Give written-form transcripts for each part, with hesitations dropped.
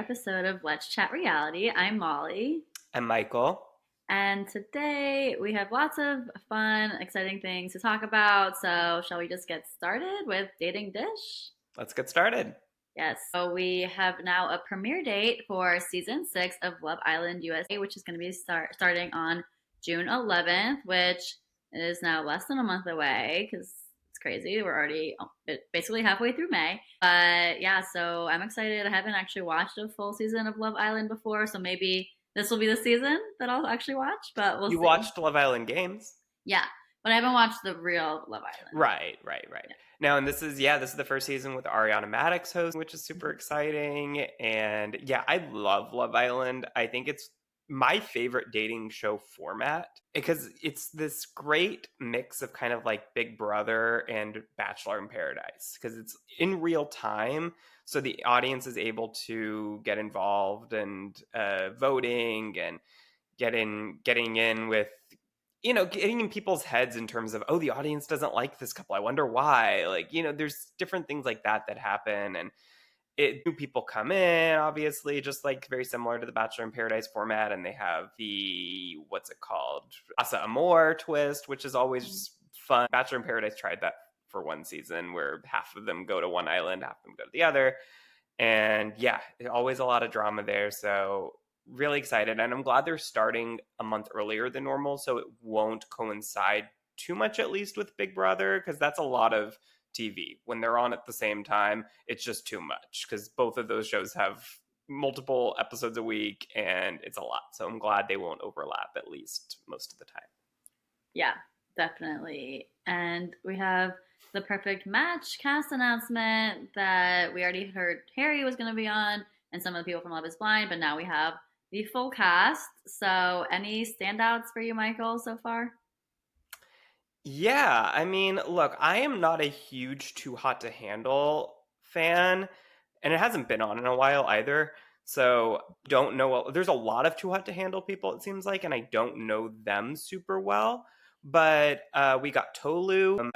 episode of Let's Chat Reality. I'm Molly, I'm Michael. and today we have lots of fun, exciting things to talk about. So, shall we just get started with Dating Dish? Let's get started. Yes. So, we have now a premiere date for season 6 of Love Island USA, which is going to be starting on June 11th, which is now less than a month away because it's crazy. We're already basically halfway through May. But yeah, so I'm excited. I haven't actually watched a full season of Love Island before, so maybe this will be the season that I'll actually watch, but we'll You see. watched Love Island Games. Yeah, but I haven't watched the real Love Island. Right. Now, and this is the first season with Ariana Madix hosting, which is super exciting. And yeah, I love Love Island. I think it's my favorite dating show format because it's this great mix of kind of like Big Brother and Bachelor in Paradise because it's in real time. So the audience is able to get involved and voting and getting in with getting in people's heads in terms of, oh, the audience doesn't like this couple, I wonder why. Like, there's different things like that happen, and new people come in, obviously, just like very similar to the Bachelor in Paradise format, and they have the, what's it called, Asa Amor twist, which is always fun. Bachelor in Paradise tried that for one season where half of them go to one island, half of them go to the other, and yeah, always a lot of drama there. So really excited, and I'm glad they're starting a month earlier than normal so it won't coincide too much, at least with Big Brother, because that's a lot of TV when they're on at the same time. It's just too much because both of those shows have multiple episodes a week and it's a lot, so I'm glad they won't overlap, at least most of the time. Yeah, definitely. And we have the perfect match cast announcement that we already heard Harry was going to be on and some of the people from Love is Blind, but now we have the full cast. So, any standouts for you, Michael, so far? Yeah, I mean, look, I am not a huge Too Hot to Handle fan, and it hasn't been on in a while either. So don't know. There's a lot of Too Hot to Handle people, it seems like, and I don't know them super well. But we got Tolu,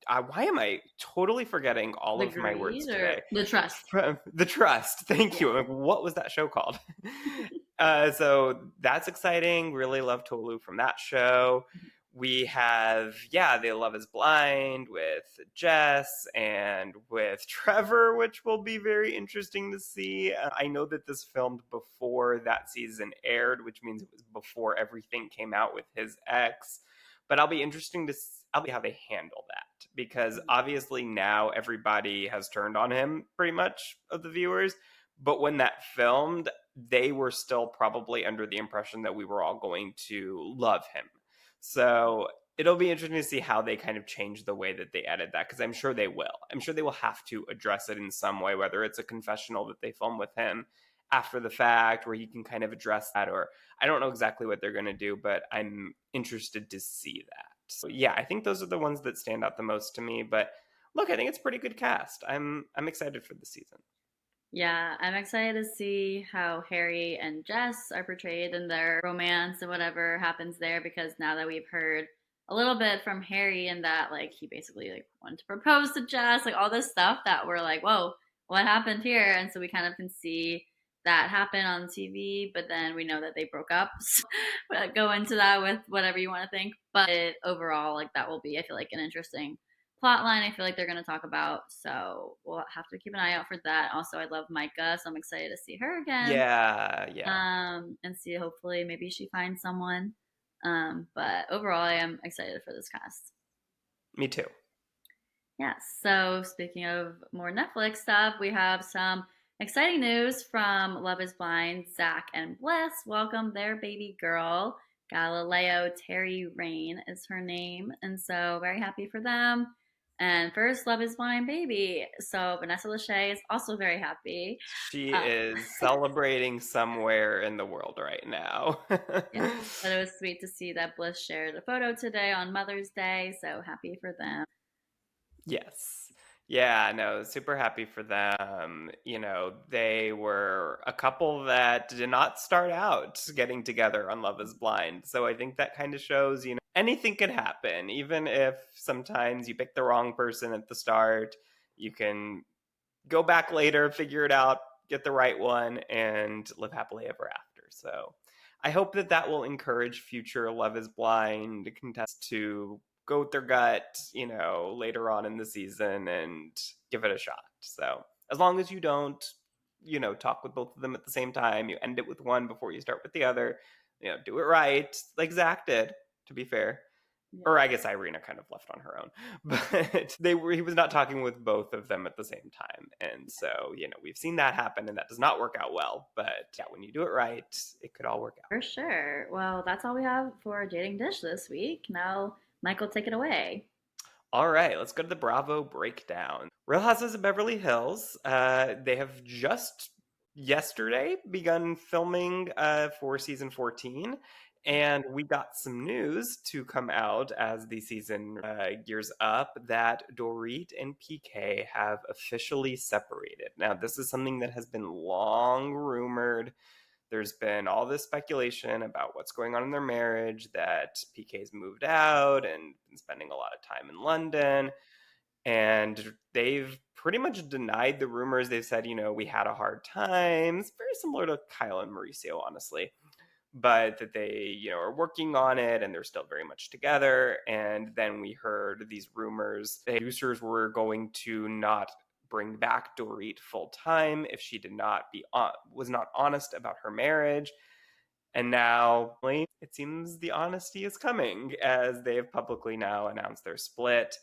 why am I totally forgetting all The of my words Greed or today? the Trust? The Trust. Thank you. Like, what was that show called? So that's exciting. Really love Tolu from that show. We have, They Love is Blind with Jess and with Trevor, which will be very interesting to see. I know that this filmed before that season aired, which means it was before everything came out with his ex. But I'll be interesting to see how they handle that, because obviously now everybody has turned on him, pretty much, of the viewers. But when that filmed, they were still probably under the impression that we were all going to love him. So it'll be interesting to see how they kind of change the way that they edit that, because I'm sure they will. I'm sure they will have to address it in some way, whether it's a confessional that they film with him after the fact where he can kind of address that, or I don't know exactly what they're going to do, but I'm interested to see that. So yeah, I think those are the ones that stand out the most to me. But look, I think it's a pretty good cast. I'm excited for the season. Yeah, I'm excited to see how Harry and Jess are portrayed in their romance and whatever happens there, because now that we've heard a little bit from Harry and that like he basically like wanted to propose to Jess, like all this stuff that we're like, whoa, what happened here? And so we kind of can see that happen on TV, but then we know that they broke up. So go into that with whatever you want to think. But overall, like that will be, I feel like, an interesting plot line I feel like they're going to talk about. So we'll have to keep an eye out for that. Also, I love Micah, so I'm excited to see her again. Yeah. And see, hopefully, maybe she finds someone. But overall, I am excited for this cast. Me too. Yes. So speaking of more Netflix stuff, we have some exciting news from Love is Blind. Zach and Bliss welcome their baby girl. Galileo Terry Rain is her name. And so very happy for them. And first Love is Blind baby. So Vanessa Lachey is also very happy. She is celebrating somewhere in the world right now. Yeah, but it was sweet to see that Bliss shared a photo today on Mother's Day. So happy for them. Yes. Yeah, no, super happy for them. They were a couple that did not start out getting together on Love is Blind. So I think that kind of shows, anything could happen. Even if sometimes you pick the wrong person at the start, you can go back later, figure it out, get the right one, and live happily ever after. So I hope that that will encourage future Love is Blind contestants to go with their gut, later on in the season and give it a shot. So as long as you don't, talk with both of them at the same time, you end it with one before you start with the other, do it right, like Zach did, to be fair. Yeah. Or I guess Irina kind of left on her own, but he was not talking with both of them at the same time. And so, we've seen that happen and that does not work out well. But yeah, when you do it right, it could all work out. For sure. Well, that's all we have for Dating Dish this week. Now, Michael, take it away. All right, let's go to the Bravo breakdown. Real Houses of Beverly Hills. They have just yesterday begun filming for season 14. And we got some news to come out as the season gears up that Dorit and PK have officially separated. Now, this is something that has been long rumored. There's been all this speculation about what's going on in their marriage, that PK's moved out and been spending a lot of time in London. And they've pretty much denied the rumors. They've said, we had a hard time. It's very similar to Kyle and Mauricio, honestly. But that they, are working on it and they're still very much together. And then we heard these rumors that producers were going to not bring back Dorit full time if she was not honest about her marriage. And now it seems the honesty is coming as they have publicly now announced their split.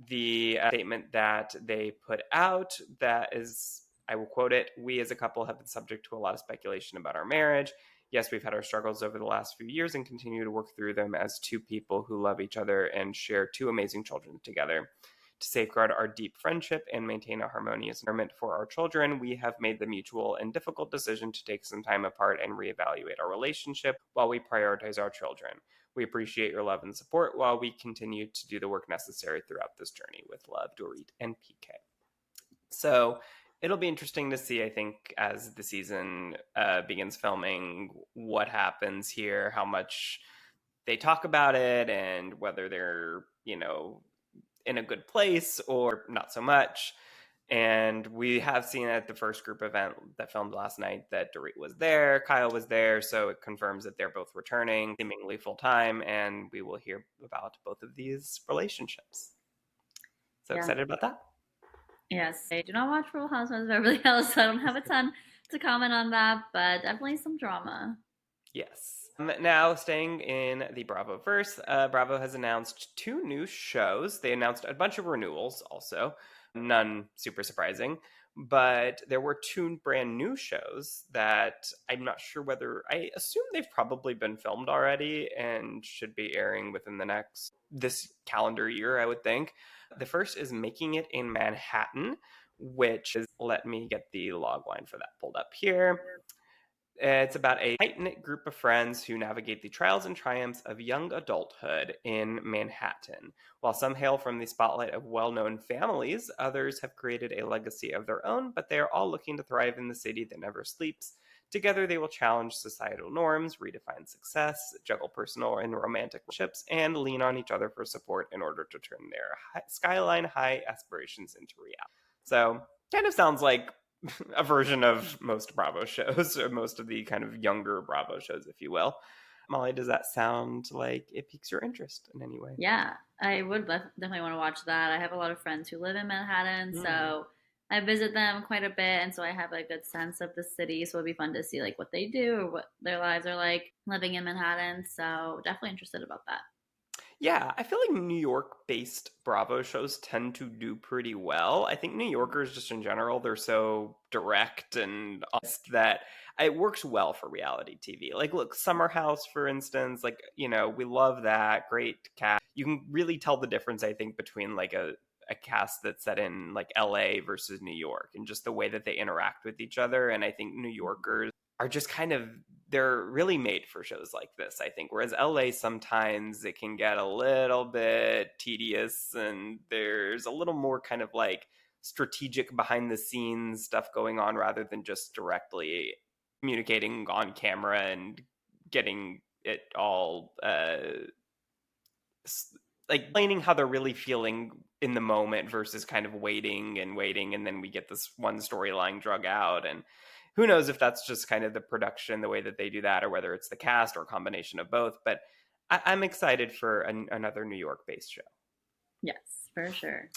The statement that they put out, that is, I will quote it, "We as a couple have been subject to a lot of speculation about our marriage. Yes, we've had our struggles over the last few years and continue to work through them as two people who love each other and share two amazing children together. To safeguard our deep friendship and maintain a harmonious environment for our children, we have made the mutual and difficult decision to take some time apart and reevaluate our relationship while we prioritize our children. We appreciate your love and support while we continue to do the work necessary throughout this journey. With love, Dorit and PK." So it'll be interesting to see, I think, as the season begins filming, what happens here, how much they talk about it, and whether they're, in a good place or not so much. And we have seen at the first group event that filmed last night that Dorit was there, Kyle was there, so it confirms that they're both returning seemingly full time, and we will hear about both of these relationships. So Yeah. excited about that. Yes, I do not watch Real Housewives of Beverly Hills, so I don't have a ton to comment on that, but definitely some drama. Yes. Now, staying in the Bravo verse, Bravo has announced 2 new shows. They announced a bunch of renewals also, none super surprising, but there were 2 brand new shows that I'm not sure whether, I assume they've probably been filmed already and should be airing within this calendar year, I would think. The first is Making It in Manhattan, which is, let me get the log line for that pulled up here. It's about a tight-knit group of friends who navigate the trials and triumphs of young adulthood in Manhattan. While some hail from the spotlight of well-known families, others have created a legacy of their own, but they are all looking to thrive in the city that never sleeps. Together, they will challenge societal norms, redefine success, juggle personal and romantic relationships, and lean on each other for support in order to turn their skyline-high aspirations into reality. So, kind of sounds like a version of most Bravo shows, or most of the kind of younger Bravo shows, if you will. Molly, does that sound like it piques your interest in any way? Yeah, I would definitely want to watch that. I have a lot of friends who live in Manhattan, so I visit them quite a bit, and so I have a good sense of the city. So it'd be fun to see like what they do or what their lives are like living in Manhattan. So definitely interested about that. Yeah, I feel like New York-based Bravo shows tend to do pretty well. I think New Yorkers, just in general, they're so direct and honest that it works well for reality TV. Like, look, Summer House, for instance, like, we love that. Great cast. You can really tell the difference, I think, between like a cast that's set in like LA versus New York and just the way that they interact with each other. And I think New Yorkers are just kind of, they're really made for shows like this, I think. Whereas LA, sometimes it can get a little bit tedious and there's a little more kind of like strategic behind the scenes stuff going on rather than just directly communicating on camera and getting it all like explaining how they're really feeling in the moment versus kind of waiting and waiting, and then we get this one storyline drug out. And who knows if that's just kind of the production, the way that they do that, or whether it's the cast or a combination of both. But I'm excited for another New York based show. Yes, for sure.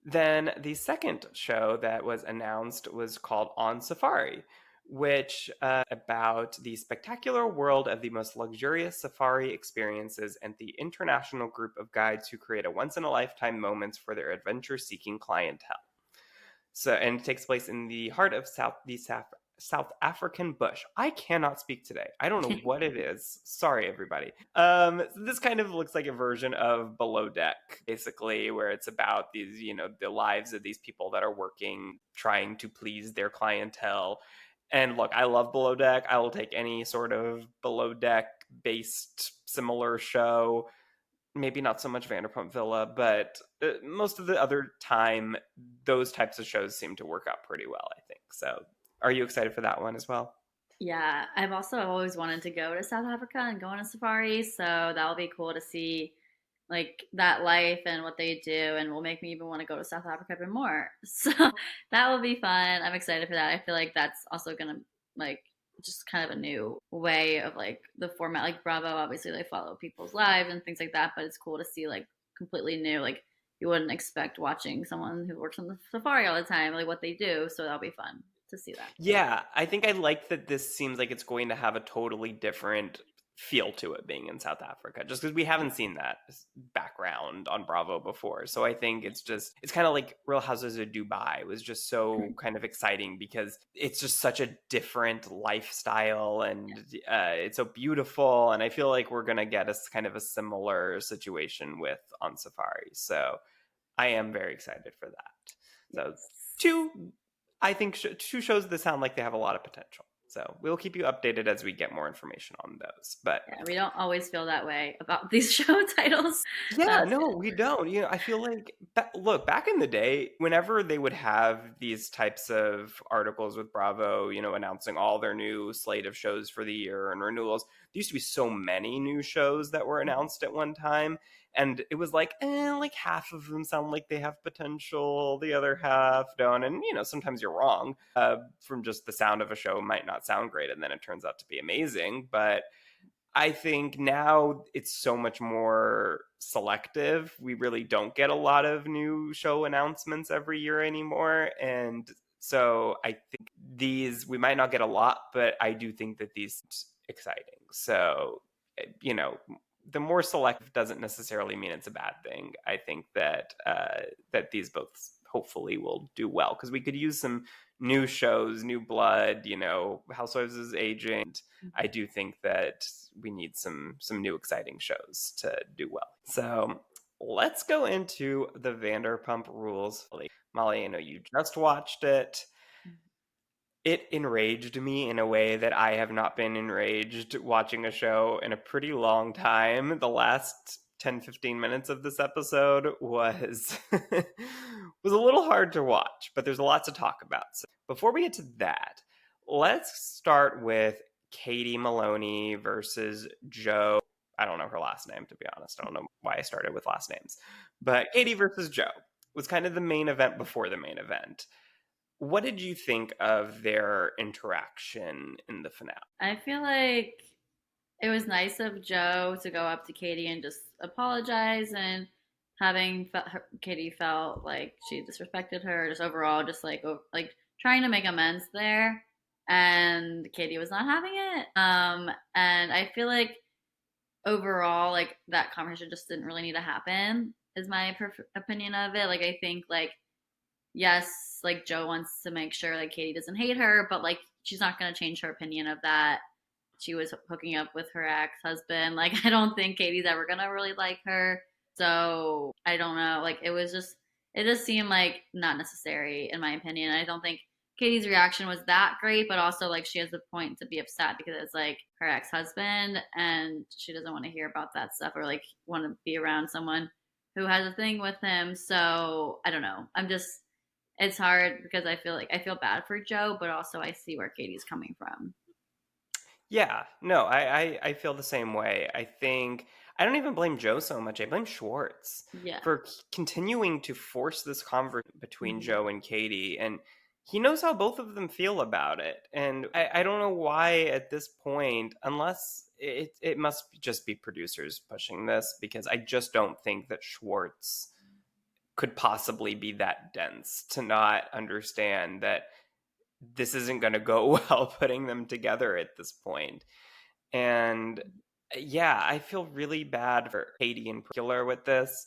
Then the second show that was announced was called On Safari, which about the spectacular world of the most luxurious safari experiences and the international group of guides who create a once in a lifetime moments for their adventure seeking clientele. So, and it takes place in the heart of South African bush. I cannot speak today. I don't know what it is. Sorry, everybody. So this kind of looks like a version of Below Deck, basically, where it's about these, the lives of these people that are working, trying to please their clientele. And look, I love Below Deck. I will take any sort of Below Deck based similar show. Maybe not so much Vanderpump Villa, but most of the other time, those types of shows seem to work out pretty well, I think. So, are you excited for that one as well? Yeah, I've also always wanted to go to South Africa and go on a safari, so that'll be cool to see like that life and what they do, and will make me even want to go to South Africa even more. So that will be fun. I'm excited for that. I feel like that's also gonna like just kind of a new way of like the format. Like Bravo, obviously they follow people's lives and things like that, but it's cool to see like completely new. Like you wouldn't expect watching someone who works on the safari all the time, like what they do. So that'll be fun to see that. Yeah, I think I like that this seems like it's going to have a totally different feel to it being in South Africa, just because we haven't seen that background on Bravo before. So I think it's kind of like Real Houses of Dubai was just so kind of exciting because it's just such a different lifestyle, and it's so beautiful. And I feel like we're gonna get us kind of a similar situation with On Safari. So I am very excited for that. So Yes. two, I think two shows that sound like they have a lot of potential. So we'll keep you updated as we get more information on those. But Yeah, we don't always feel that way about these show titles. yeah, That's no, good. we don't. I feel like, look, back in the day, whenever they would have these types of articles with Bravo, announcing all their new slate of shows for the year and renewals, there used to be so many new shows that were announced at one time. And it was like half of them sound like they have potential, the other half don't. And, sometimes you're wrong. From just the sound of a show might not sound great, and then it turns out to be amazing. But I think now it's so much more selective. We really don't get a lot of new show announcements every year anymore. And so I think we might not get a lot, but I do think that these exciting. So, you know, the more selective doesn't necessarily mean it's a bad thing. I think that these both hopefully will do well because we could use some new shows, new blood. Housewives is aging. I do think that we need some new exciting shows to do well. So let's go into the Vanderpump Rules. Molly, I know you just watched it. It enraged me in a way that I have not been enraged watching a show in a pretty long time. The last 10-15 minutes of this episode was was a little hard to watch, but there's a lot to talk about. So before we get to that, let's start with Katie Maloney versus Joe. I don't know her last name, to be honest. I don't know why I started with last names. But Katie versus Joe was kind of the main event before the main event. What did you think of their interaction in the finale? I feel like it was nice of Joe to go up to Katie and just apologize, and Katie felt like she disrespected her, just overall, just like trying to make amends there, and Katie was not having it. And I feel like overall, like that conversation just didn't really need to happen. Is my opinion of it. Like I think like yes, like Joe wants to make sure like Katie doesn't hate her, but like she's not gonna change her opinion of that. She was hooking up with her ex husband. Like I don't think Katie's ever gonna really like her. So I don't know. Like it just seemed like not necessary in my opinion. I don't think Katie's reaction was that great, but also like she has a point to be upset because it's like her ex husband and she doesn't want to hear about that stuff or like want to be around someone who has a thing with him. So I don't know. It's hard because I feel bad for Joe, but also I see where Katie's coming from. Yeah, no, I feel the same way. I think I don't even blame Joe so much. I blame Schwartz Yeah. for continuing to force this conversation between Hmm. Joe and Katie, and he knows how both of them feel about it. And I don't know why at this point, unless it must just be producers pushing this, because I just don't think that Schwartz could possibly be that dense to not understand that this isn't going to go well putting them together at this point. And yeah, I feel really bad for Katie in particular with this.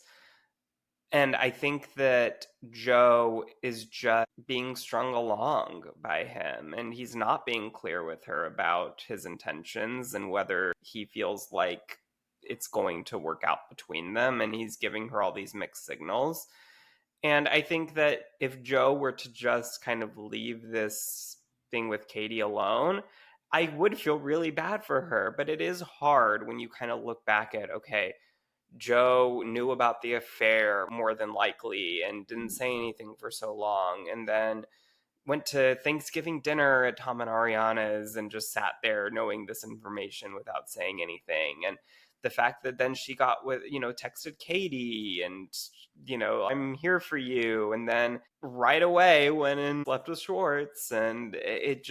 And I think that Joe is just being strung along by him, and he's not being clear with her about his intentions and whether he feels like it's going to work out between them. And he's giving her all these mixed signals. And I think that if Joe were to just kind of leave this thing with Katie alone, I would feel really bad for her. But it is hard when you kind of look back at, okay, Joe knew about the affair more than likely and didn't say anything for so long. And then went to Thanksgiving dinner at Tom and Ariana's and just sat there knowing this information without saying anything. And the fact that then she got with, texted Katie and, I'm here for you. And then right away went and slept with Schwartz. And it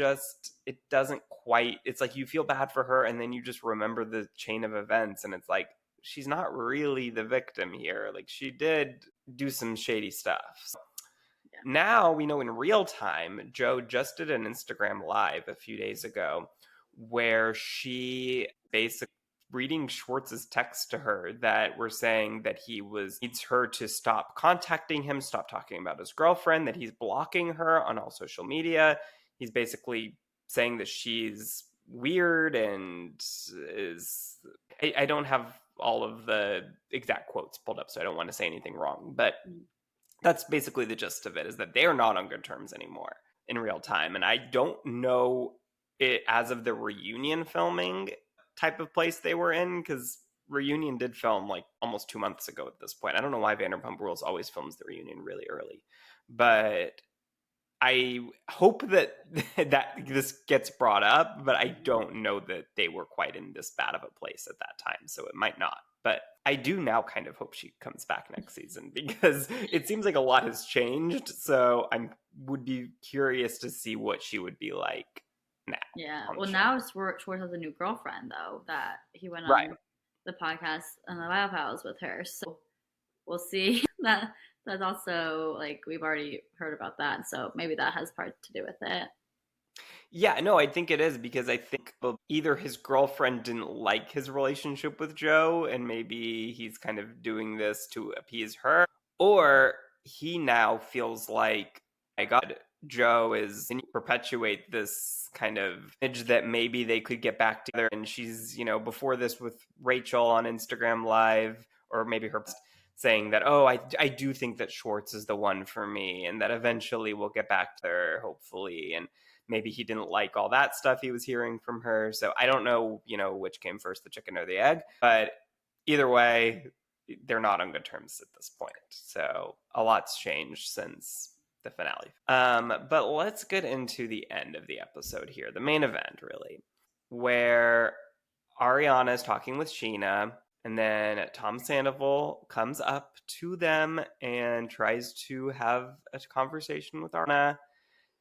doesn't quite, it's like you feel bad for her. And then you just remember the chain of events. And it's like, she's not really the victim here. Like she did do some shady stuff. Yeah. Now we know in real time, Joe just did an Instagram live a few days ago where she basically reading Schwartz's text to her that were saying that he needs her to stop contacting him, stop talking about his girlfriend, that he's blocking her on all social media. He's basically saying that she's weird and is I don't have all of the exact quotes pulled up, so I don't want to say anything wrong, but Mm. that's basically the gist of it, is that they are not on good terms anymore in real time. And I don't know it as of the reunion filming type of place they were in, because reunion did film like almost 2 months ago at this point. I don't know why Vanderpump Rules always films the reunion really early, but I hope that that this gets brought up, but I Mhm. don't know that they were quite in this bad of a place at that time, so it might not. But I do now kind of hope she comes back next season because it seems like a lot has changed. So I would be curious to see what she would be like now Yeah. on the Well, show. now Schwartz has a new girlfriend though that he went Right. on the podcast on the Wild Pals with her. So we'll see. That's also like we've already heard about that. So maybe that has part to do with it. Yeah, no, I think it is because I think either his girlfriend didn't like his relationship with Joe and maybe he's kind of doing this to appease her, or he now feels like, my God, Joe is and perpetuate this kind of image that maybe they could get back together. And she's, before this with Rachel on Instagram Live, or maybe her saying that, oh, I do think that Schwartz is the one for me and that eventually we'll get back to her, hopefully. And maybe he didn't like all that stuff he was hearing from her. So I don't know, which came first, the chicken or the egg. But either way, they're not on good terms at this point. So a lot's changed since the finale. But let's get into the end of the episode here, the main event, really, where Ariana is talking with Sheena, and then Tom Sandoval comes up to them and tries to have a conversation with Ariana.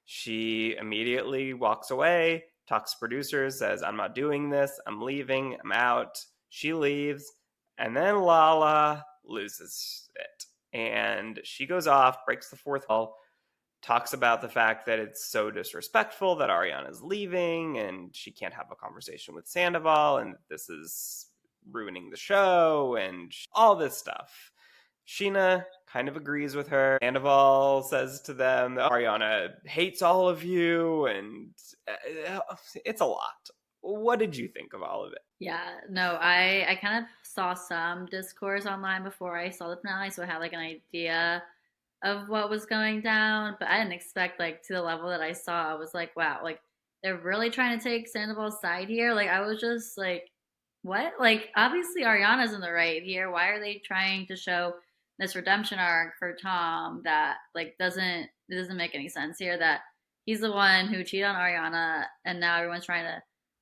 She immediately walks away, talks to producers, says, I'm not doing this, I'm leaving, I'm out. She leaves, and then Lala loses it. And she goes off, breaks the fourth wall, talks about the fact that it's so disrespectful that Ariana's leaving and she can't have a conversation with Sandoval and this is ruining the show and all this stuff. Sheena kind of agrees with her. Sandoval says to them that Ariana hates all of you, and it's a lot. What did you think of all of it? Yeah, no, I kind of saw some discourse online before I saw the finale, so I had like an idea of what was going down, but I didn't expect like to the level that I saw. I was like, wow, like they're really trying to take Sandoval's side here. Like I was just like, what? Like obviously Ariana's in the right here. Why are they trying to show this redemption arc for Tom that like doesn't make any sense here? That he's the one who cheated on Ariana, and now everyone's trying to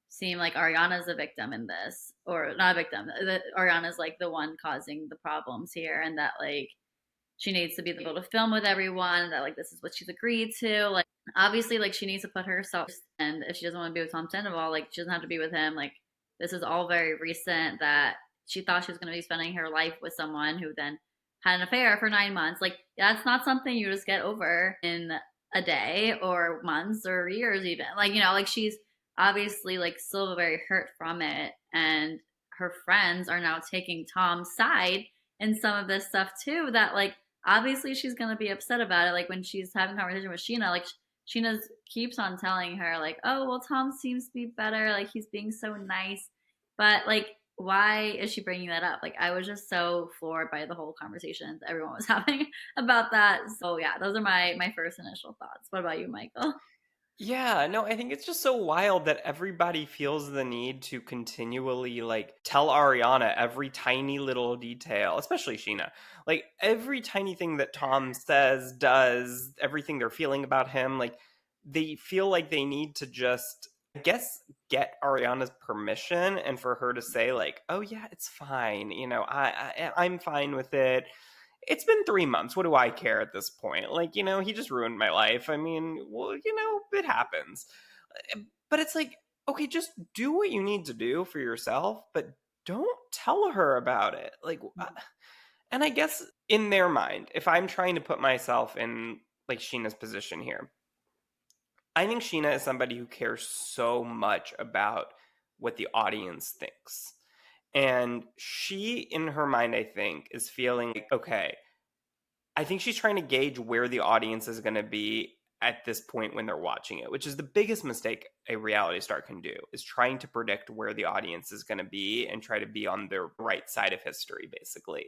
seem like Ariana's a victim in this, or not a victim. That Ariana's like the one causing the problems here, and that like she needs to be able to film with everyone. That like this is what she's agreed to. Like obviously, like she needs to put herself. And if she doesn't want to be with Tom Sandoval, like she doesn't have to be with him. Like this is all very recent. That she thought she was going to be spending her life with someone who then had an affair for 9 months. Like that's not something you just get over in a day or months or years even. Like like she's obviously like still very hurt from it, and her friends are now taking Tom's side in some of this stuff too. That like obviously she's gonna be upset about it. Like when she's having a conversation with Sheena, like Sheena keeps on telling her like, "Oh well, Tom seems to be better. Like he's being so nice," but like why is she bringing that up? Like I was just so floored by the whole conversation everyone was having about that. So yeah, those are my first initial thoughts. What about you, Michael? Yeah, no, I think it's just so wild that everybody feels the need to continually like tell Ariana every tiny little detail, especially Sheena. Like every tiny thing that Tom says, does, everything they're feeling about him, like they feel like they need to just I guess get Ariana's permission and for her to say like, "Oh yeah, it's fine. I'm fine with it. It's been 3 months. What do I care at this point? Like, he just ruined my life. I mean, well, it happens. But it's like, okay, just do what you need to do for yourself, but don't tell her about it. Like, and I guess in their mind, if I'm trying to put myself in like Sheena's position here, I think Sheena is somebody who cares so much about what the audience thinks. And she, in her mind, I think, is feeling like, okay, I think she's trying to gauge where the audience is going to be at this point when they're watching it, which is the biggest mistake a reality star can do, is trying to predict where the audience is going to be and try to be on their right side of history, basically.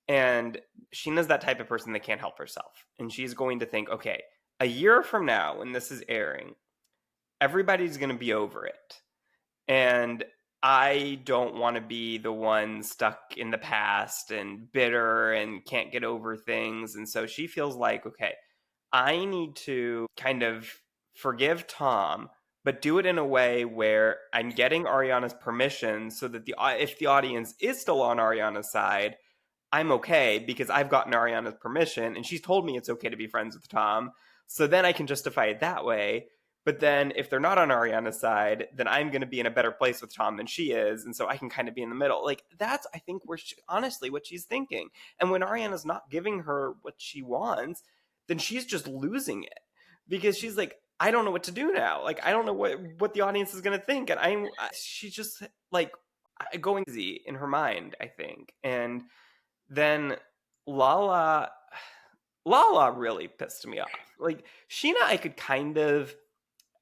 And Sheena's that type of person that can't help herself. And she's going to think, okay, a year from now, when this is airing, everybody's going to be over it. And I don't want to be the one stuck in the past and bitter and can't get over things. And so she feels like, okay, I need to kind of forgive Tom, but do it in a way where I'm getting Ariana's permission so that if the audience is still on Ariana's side, I'm okay because I've gotten Ariana's permission and she's told me it's okay to be friends with Tom. So then I can justify it that way. But then if they're not on Ariana's side, then I'm going to be in a better place with Tom than she is. And so I can kind of be in the middle. Like that's, I think, honestly what she's thinking. And when Ariana's not giving her what she wants, then she's just losing it because she's like, I don't know what to do now. Like, I don't know what the audience is going to think. And she's just like going easy in her mind, I think. And then Lala Lala really pissed me off. Like Sheena,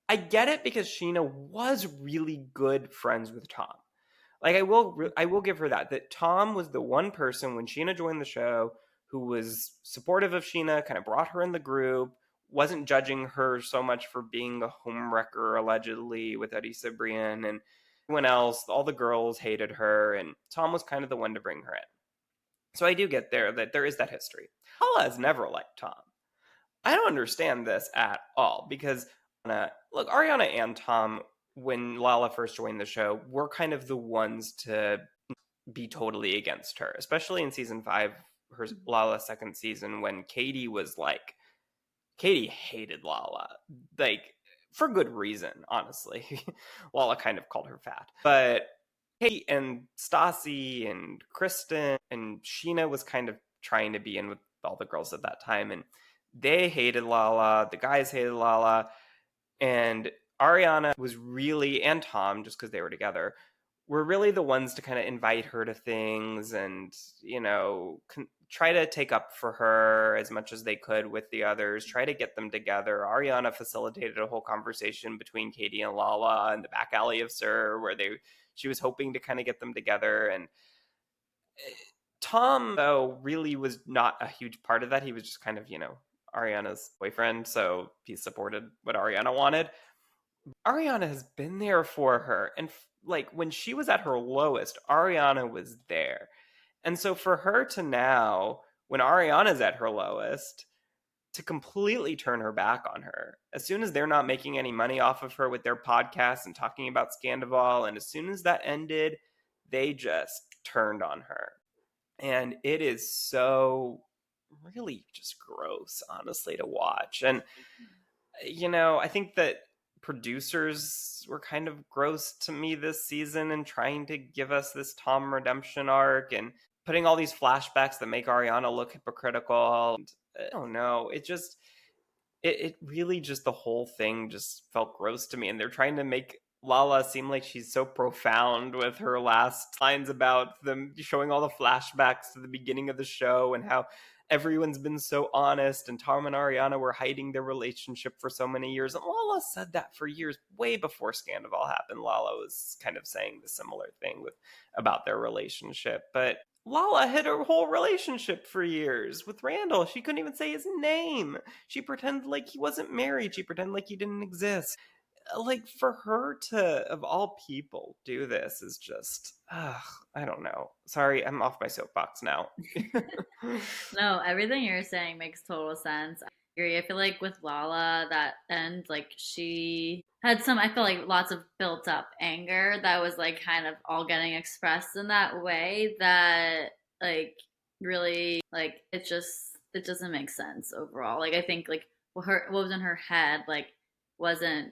I get it because Sheena was really good friends with Tom. Like I will give her that. That Tom was the one person when Sheena joined the show who was supportive of Sheena, kind of brought her in the group, wasn't judging her so much for being a homewrecker allegedly with Eddie Cibrian and everyone else. All the girls hated her, and Tom was kind of the one to bring her in. So I do get that there is that history. Lala has never liked Tom. I don't understand this at all because look, Ariana and Tom, when Lala first joined the show, were kind of the ones to be totally against her, especially in season 5, Lala's second season, when Katie hated Lala, like for good reason, honestly. Lala kind of called her fat, but Kate and Stassi and Kristen and Sheena was kind of trying to be in with all the girls at that time, and they hated Lala. The guys hated Lala, and Ariana was really, and Tom, just because they were together, were really the ones to kind of invite her to things and try to take up for her as much as they could with the others, try to get them together. Ariana facilitated a whole conversation between Katie and Lala in the back alley of Sir, where she was hoping to kind of get them together. And Tom, though, really was not a huge part of that. He was just kind of, Ariana's boyfriend, so he supported what Ariana wanted. Ariana has been there for her. And like when she was at her lowest, Ariana was there. And so for her to now, when Ariana's at her lowest, to completely turn her back on her. As soon as they're not making any money off of her with their podcasts and talking about Scandival, and as soon as that ended, they just turned on her. And it is so really just gross, honestly, to watch. And I think that producers were kind of gross to me this season and trying to give us this Tom redemption arc and putting all these flashbacks that make Ariana look hypocritical. And, I don't know. It really just, the whole thing just felt gross to me. And they're trying to make Lala seem like she's so profound with her last lines about them showing all the flashbacks to the beginning of the show and how everyone's been so honest and Tom and Ariana were hiding their relationship for so many years. And Lala said that for years, way before Scandival happened. Lala was kind of saying the similar thing about their relationship. But Lala had her whole relationship for years with Randall. She couldn't even say his name. She pretended like he wasn't married. She pretended like he didn't exist. Like, for her to, of all people, do this is just, I don't know. Sorry, I'm off my soapbox now. No, everything you're saying makes total sense. I agree. I feel like with Lala, that end, like she had some, I feel like lots of built up anger that was like kind of all getting expressed in that way that like really like it doesn't make sense overall. Like I think like what was in her head like wasn't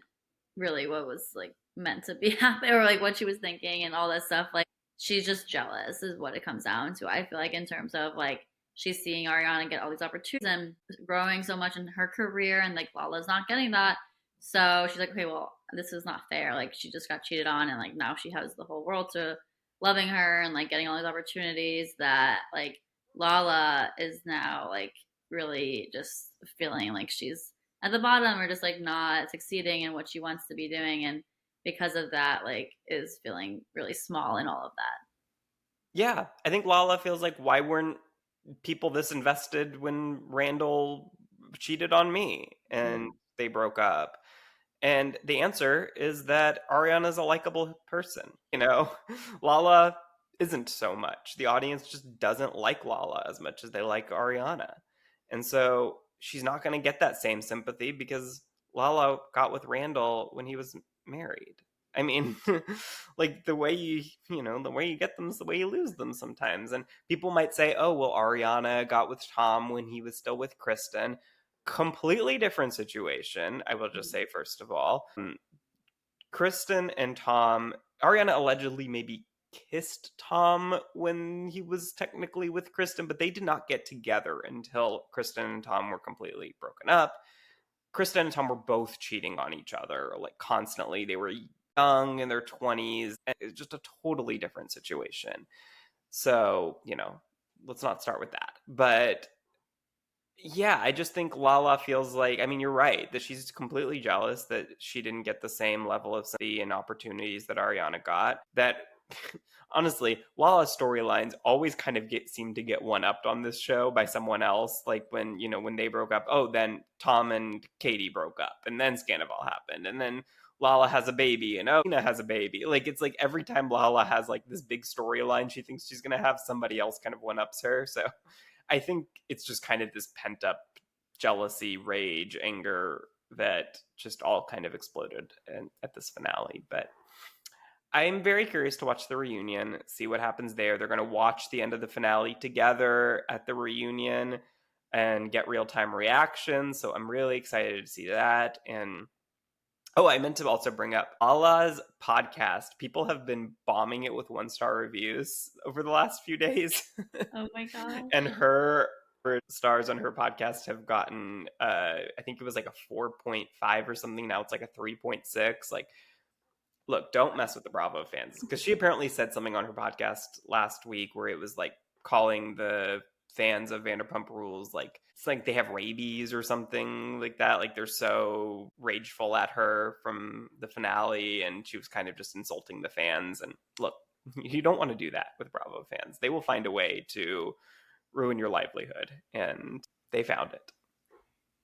really what was like meant to be happening or like what she was thinking and all this stuff. Like she's just jealous is what it comes down to. I feel like in terms of like she's seeing Ariana get all these opportunities and growing so much in her career and like Lala's not getting that. So she's like, okay, well, this is not fair. Like she just got cheated on and like now she has the whole world to loving her and like getting all these opportunities that like Lala is now like really just feeling like she's at the bottom or just like not succeeding in what she wants to be doing and because of that like is feeling really small in all of that. Yeah, I think Lala feels like, why weren't people this invested when Randall cheated on me and Mm-hmm. they broke up? And the answer is that Ariana's a likable person. Lala isn't so much. The audience just doesn't like Lala as much as they like Ariana. And so she's not going to get that same sympathy because Lala got with Randall when he was married. I mean, like the way you get them is the way you lose them sometimes. And people might say, oh, well, Ariana got with Tom when he was still with Kristen. Completely different situation. I will just say, first of all, Kristen and Tom, Ariana allegedly maybe kissed Tom when he was technically with Kristen, but they did not get together until Kristen and Tom were completely broken up. Kristen and Tom were both cheating on each other, like constantly. They were young in their 20s. It's just a totally different situation. So, let's not start with that. But yeah, I just think Lala feels like, I mean, you're right, that she's completely jealous that she didn't get the same level of sympathy and opportunities that Ariana got. That honestly, Lala's storylines always kind of seem to get one upped on this show by someone else. Like when they broke up, oh, then Tom and Katie broke up, and then Scandival happened, and then Lala has a baby, and oh, Tina has a baby. Like, it's like every time Lala has like this big storyline she thinks she's gonna have, somebody else kind of one ups her. So I think it's just kind of this pent up jealousy, rage, anger that just all kind of exploded at this finale. But I'm very curious to watch the reunion, see what happens there. They're going to watch the end of the finale together at the reunion and get real time reactions. So I'm really excited to see that. And oh, I meant to also bring up Allah's podcast. People have been bombing it with 1-star reviews over the last few days. Oh my And gosh. her stars on her podcast have gotten, I think it was like a 4.5 or something. Now it's like a 3.6. Like, look, don't mess with the Bravo fans, because she apparently said something on her podcast last week where it was like calling the fans of Vanderpump Rules like it's like they have rabies or something like that. Like, they're so rageful at her from the finale, and she was kind of just insulting the fans. And look, you don't want to do that with Bravo fans. They will find a way to ruin your livelihood, and they found it.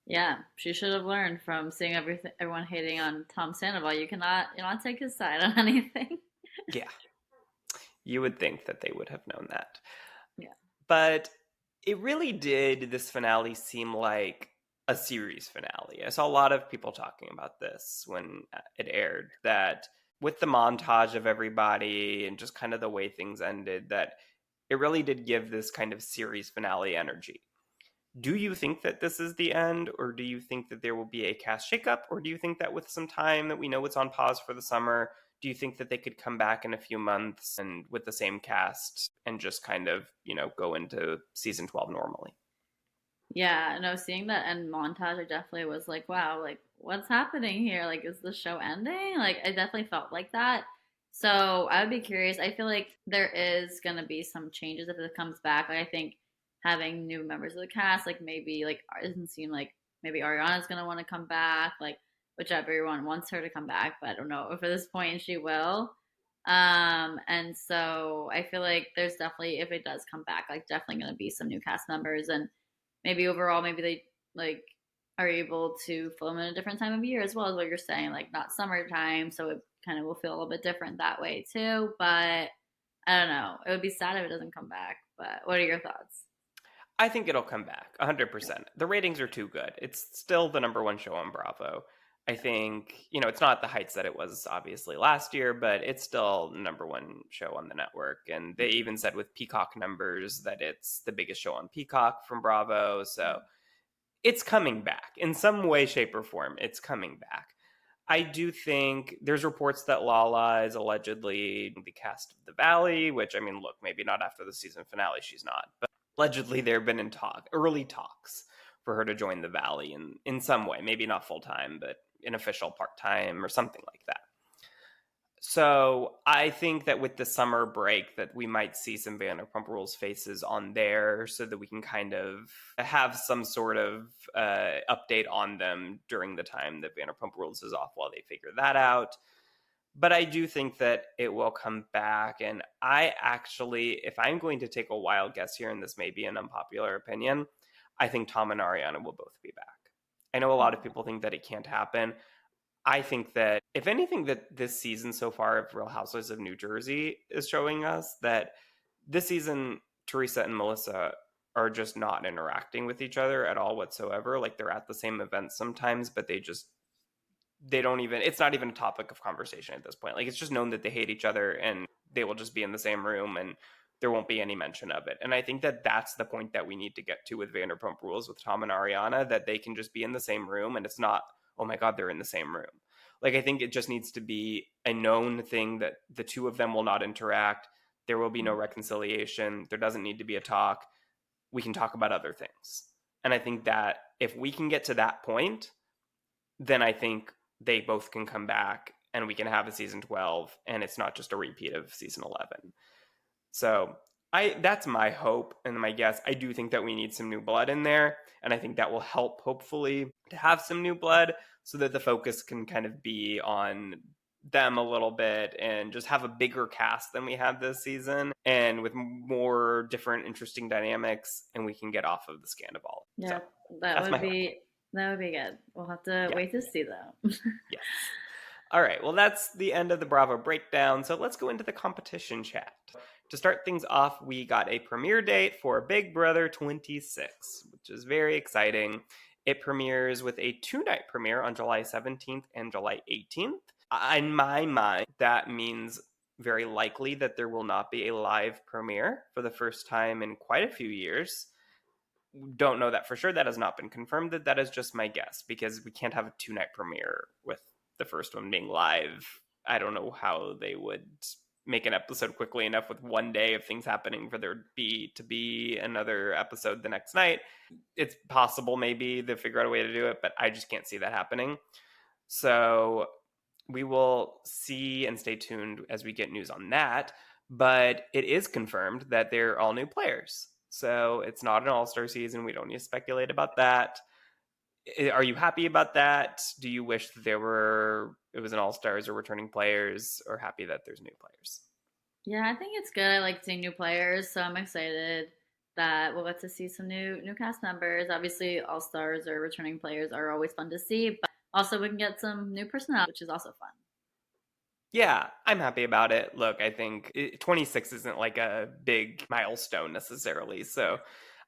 Yeah, she should have learned from seeing everyone hating on Tom Sandoval. You not take his side on anything. Yeah, you would think that they would have known that. Yeah. But it really did, this finale, seem like a series finale. I saw a lot of people talking about this when it aired, that with the montage of everybody and just kind of the way things ended, that it really did give this kind of series finale energy. Do you think that this is the end, or do you think that there will be a cast shakeup, or do you think that with some time that we know it's on pause for the summer, do you think that they could come back in a few months and with the same cast and just kind of, go into season 12 normally? Yeah, no, seeing that end montage, I definitely was like, wow, like what's happening here? Like, is the show ending? Like, I definitely felt like that. So I would be curious. I feel like there is gonna be some changes if it comes back. Like, I think having new members of the cast, like maybe like it doesn't seem like maybe Ariana's gonna want to come back, like which everyone wants her to come back, but I don't know if at this point she will. And so I feel like there's definitely if it does come back, like definitely gonna be some new cast members and maybe overall maybe they like are able to film in a different time of year as well as what you're saying, like not summertime, so it kind of will feel a little bit different that way too. But I don't know. It would be sad if it doesn't come back. But what are your thoughts? I think it'll come back Yeah. 100%. The ratings are too good. It's still the number one show on Bravo. I think, it's not the heights that it was obviously last year, but it's still the number one show on the network. And they even said with Peacock numbers that it's the biggest show on Peacock from Bravo. So it's coming back in some way, shape, or form. It's coming back. I do think there's reports that Lala is allegedly the cast of The Valley, which, I mean, look, maybe not after the season finale, she's not, but allegedly they've been in early talks for her to join The Valley in some way, maybe not full time, but an official part time or something like that. So I think that with the summer break that we might see some Vanderpump Rules faces on there so that we can kind of have some sort of update on them during the time that Vanderpump Rules is off while they figure that out. But I do think that it will come back. And I actually, if I'm going to take a wild guess here, and this may be an unpopular opinion, I think Tom and Ariana will both be back. I know a lot of people think that it can't happen. I think that if anything that this season so far of Real Housewives of New Jersey is showing us that this season Teresa and Melissa are just not interacting with each other at all whatsoever. Like they're at the same events sometimes, but they don't even, it's not even a topic of conversation at this point. Like it's just known that they hate each other and they will just be in the same room and there won't be any mention of it. And I think that that's the point that we need to get to with Vanderpump Rules with Tom and Ariana, that they can just be in the same room and it's not, oh my God, they're in the same room. Like I think it just needs to be a known thing that the two of them will not interact. There will be no reconciliation. There doesn't need to be a talk. We can talk about other things. And I think that if we can get to that point, then I think they both can come back and we can have a season 12 and it's not just a repeat of season 11. So that's my hope and my guess. I do think that we need some new blood in there, and I think that will help hopefully to have some new blood so that the focus can kind of be on them a little bit and just have a bigger cast than we had this season and with more different interesting dynamics, and we can get off of the Scandival. So Yeah, that that's my would hope. be that would be good. We'll have to Yeah. wait to see though. Yes. All right, well, that's the end of the Bravo breakdown. So let's go into the competition chat. To start things off, we got a premiere date for Big Brother 26, which is very exciting. It premieres with a 2-night premiere on July 17th and July 18th. In my mind, that means very likely that there will not be a live premiere for the first time in quite a few years. Don't know that for sure. That has not been confirmed. That is just my guess because we can't have a 2-night premiere with the first one being live. I don't know how they would make an episode quickly enough with one day of things happening for there to be another episode the next night. It's possible maybe they'll figure out a way to do it, but I just can't see that happening. So we will see and stay tuned as we get news on that. But it is confirmed that they're all new players. So it's not an all-star season. We don't need to speculate about that. Are you happy about that? Do you wish that it was an all-stars or returning players, or happy that there's new players? Yeah, I think it's good. I like seeing new players, so I'm excited that we'll get to see some new cast members. Obviously, all stars or returning players are always fun to see, but also we can get some new personnel, which is also fun. Yeah, I'm happy about it. Look, I think 26 isn't like a big milestone necessarily. So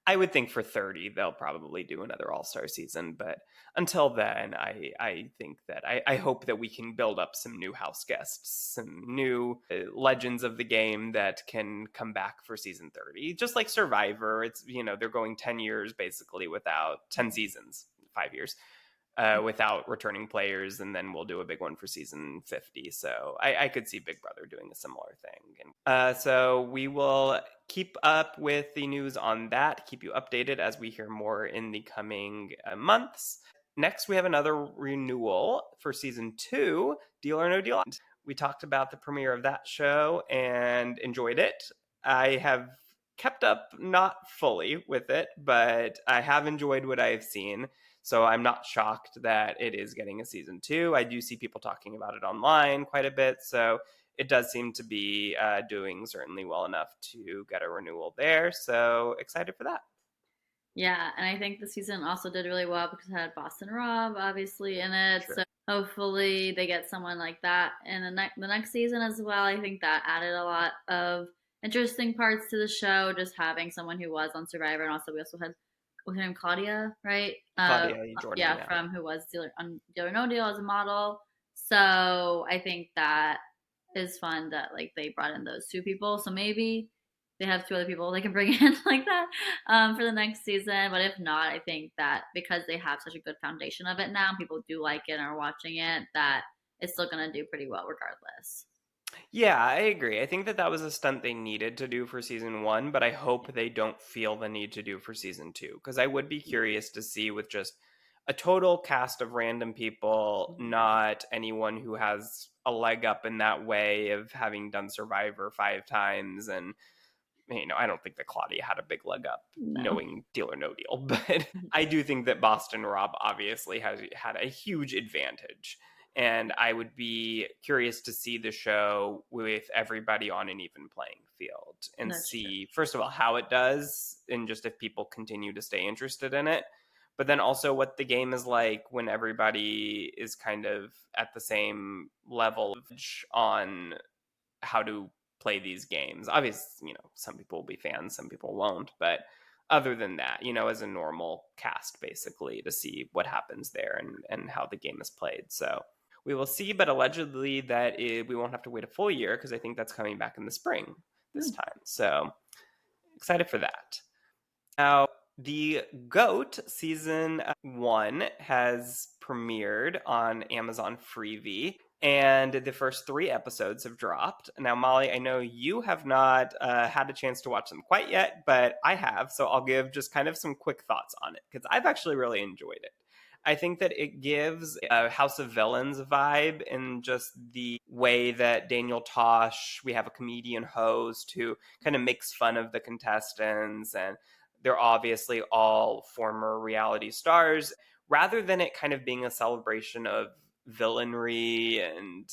I would think for 30 they'll probably do another All-Star season, but until then, I think that I hope that we can build up some new house guests, some new legends of the game that can come back for season 30. Just like Survivor, it's, they're going 10 years basically without 10 seasons, 5 years without returning players, and then we'll do a big one for season 50. So I could see Big Brother doing a similar thing. And so we will keep up with the news on that, keep you updated as we hear more in the coming months. Next, we have another renewal for season 2, Deal or No Deal. We talked about the premiere of that show and enjoyed it. I have kept up not fully with it, but I have enjoyed what I've seen. So I'm not shocked that it is getting a season 2. I do see people talking about it online quite a bit. So it does seem to be doing certainly well enough to get a renewal there. So excited for that. Yeah, and I think the season also did really well because it had Boston Rob obviously in it. Sure. So hopefully they get someone like that in the next season as well. I think that added a lot of interesting parts to the show, just having someone who was on Survivor, and also we also had what's her name, Claudia, right? Claudia Jordan, Yeah, yeah. from who was Deal or No Deal as a model. So I think that is fun that like they brought in those two people. So maybe they have two other people they can bring in like that for the next season. But if not, I think that because they have such a good foundation of it now, people do like it and are watching it, that it's still going to do pretty well regardless. Yeah, I agree. I think that that was a stunt they needed to do for season 1, but I hope they don't feel the need to do for season 2, because I would be curious to see with just a total cast of random people, not anyone who has a leg up in that way of having done Survivor 5 times. And I don't think that Claudia had a big leg up No. knowing Deal or No Deal, but I do think that Boston Rob obviously has had a huge advantage. And I would be curious to see the show with everybody on an even playing field and That's true. see, first of all, how it does and just if people continue to stay interested in it. But then also what the game is like when everybody is kind of at the same level on how to play these games. Obviously, some people will be fans, some people won't, but other than that, as a normal cast, basically, to see what happens there and how the game is played. So we will see, but allegedly we won't have to wait a full year because I think that's coming back in the spring this Hmm. time. So excited for that. Now, the GOAT season 1 has premiered on Amazon Freevee, and the first 3 episodes have dropped. Now, Molly, I know you have not had a chance to watch them quite yet, but I have, so I'll give just kind of some quick thoughts on it because I've actually really enjoyed it. I think that it gives a House of Villains vibe in just the way that Daniel Tosh, we have a comedian host who kind of makes fun of the contestants, and they're obviously all former reality stars. Rather than it kind of being a celebration of villainry and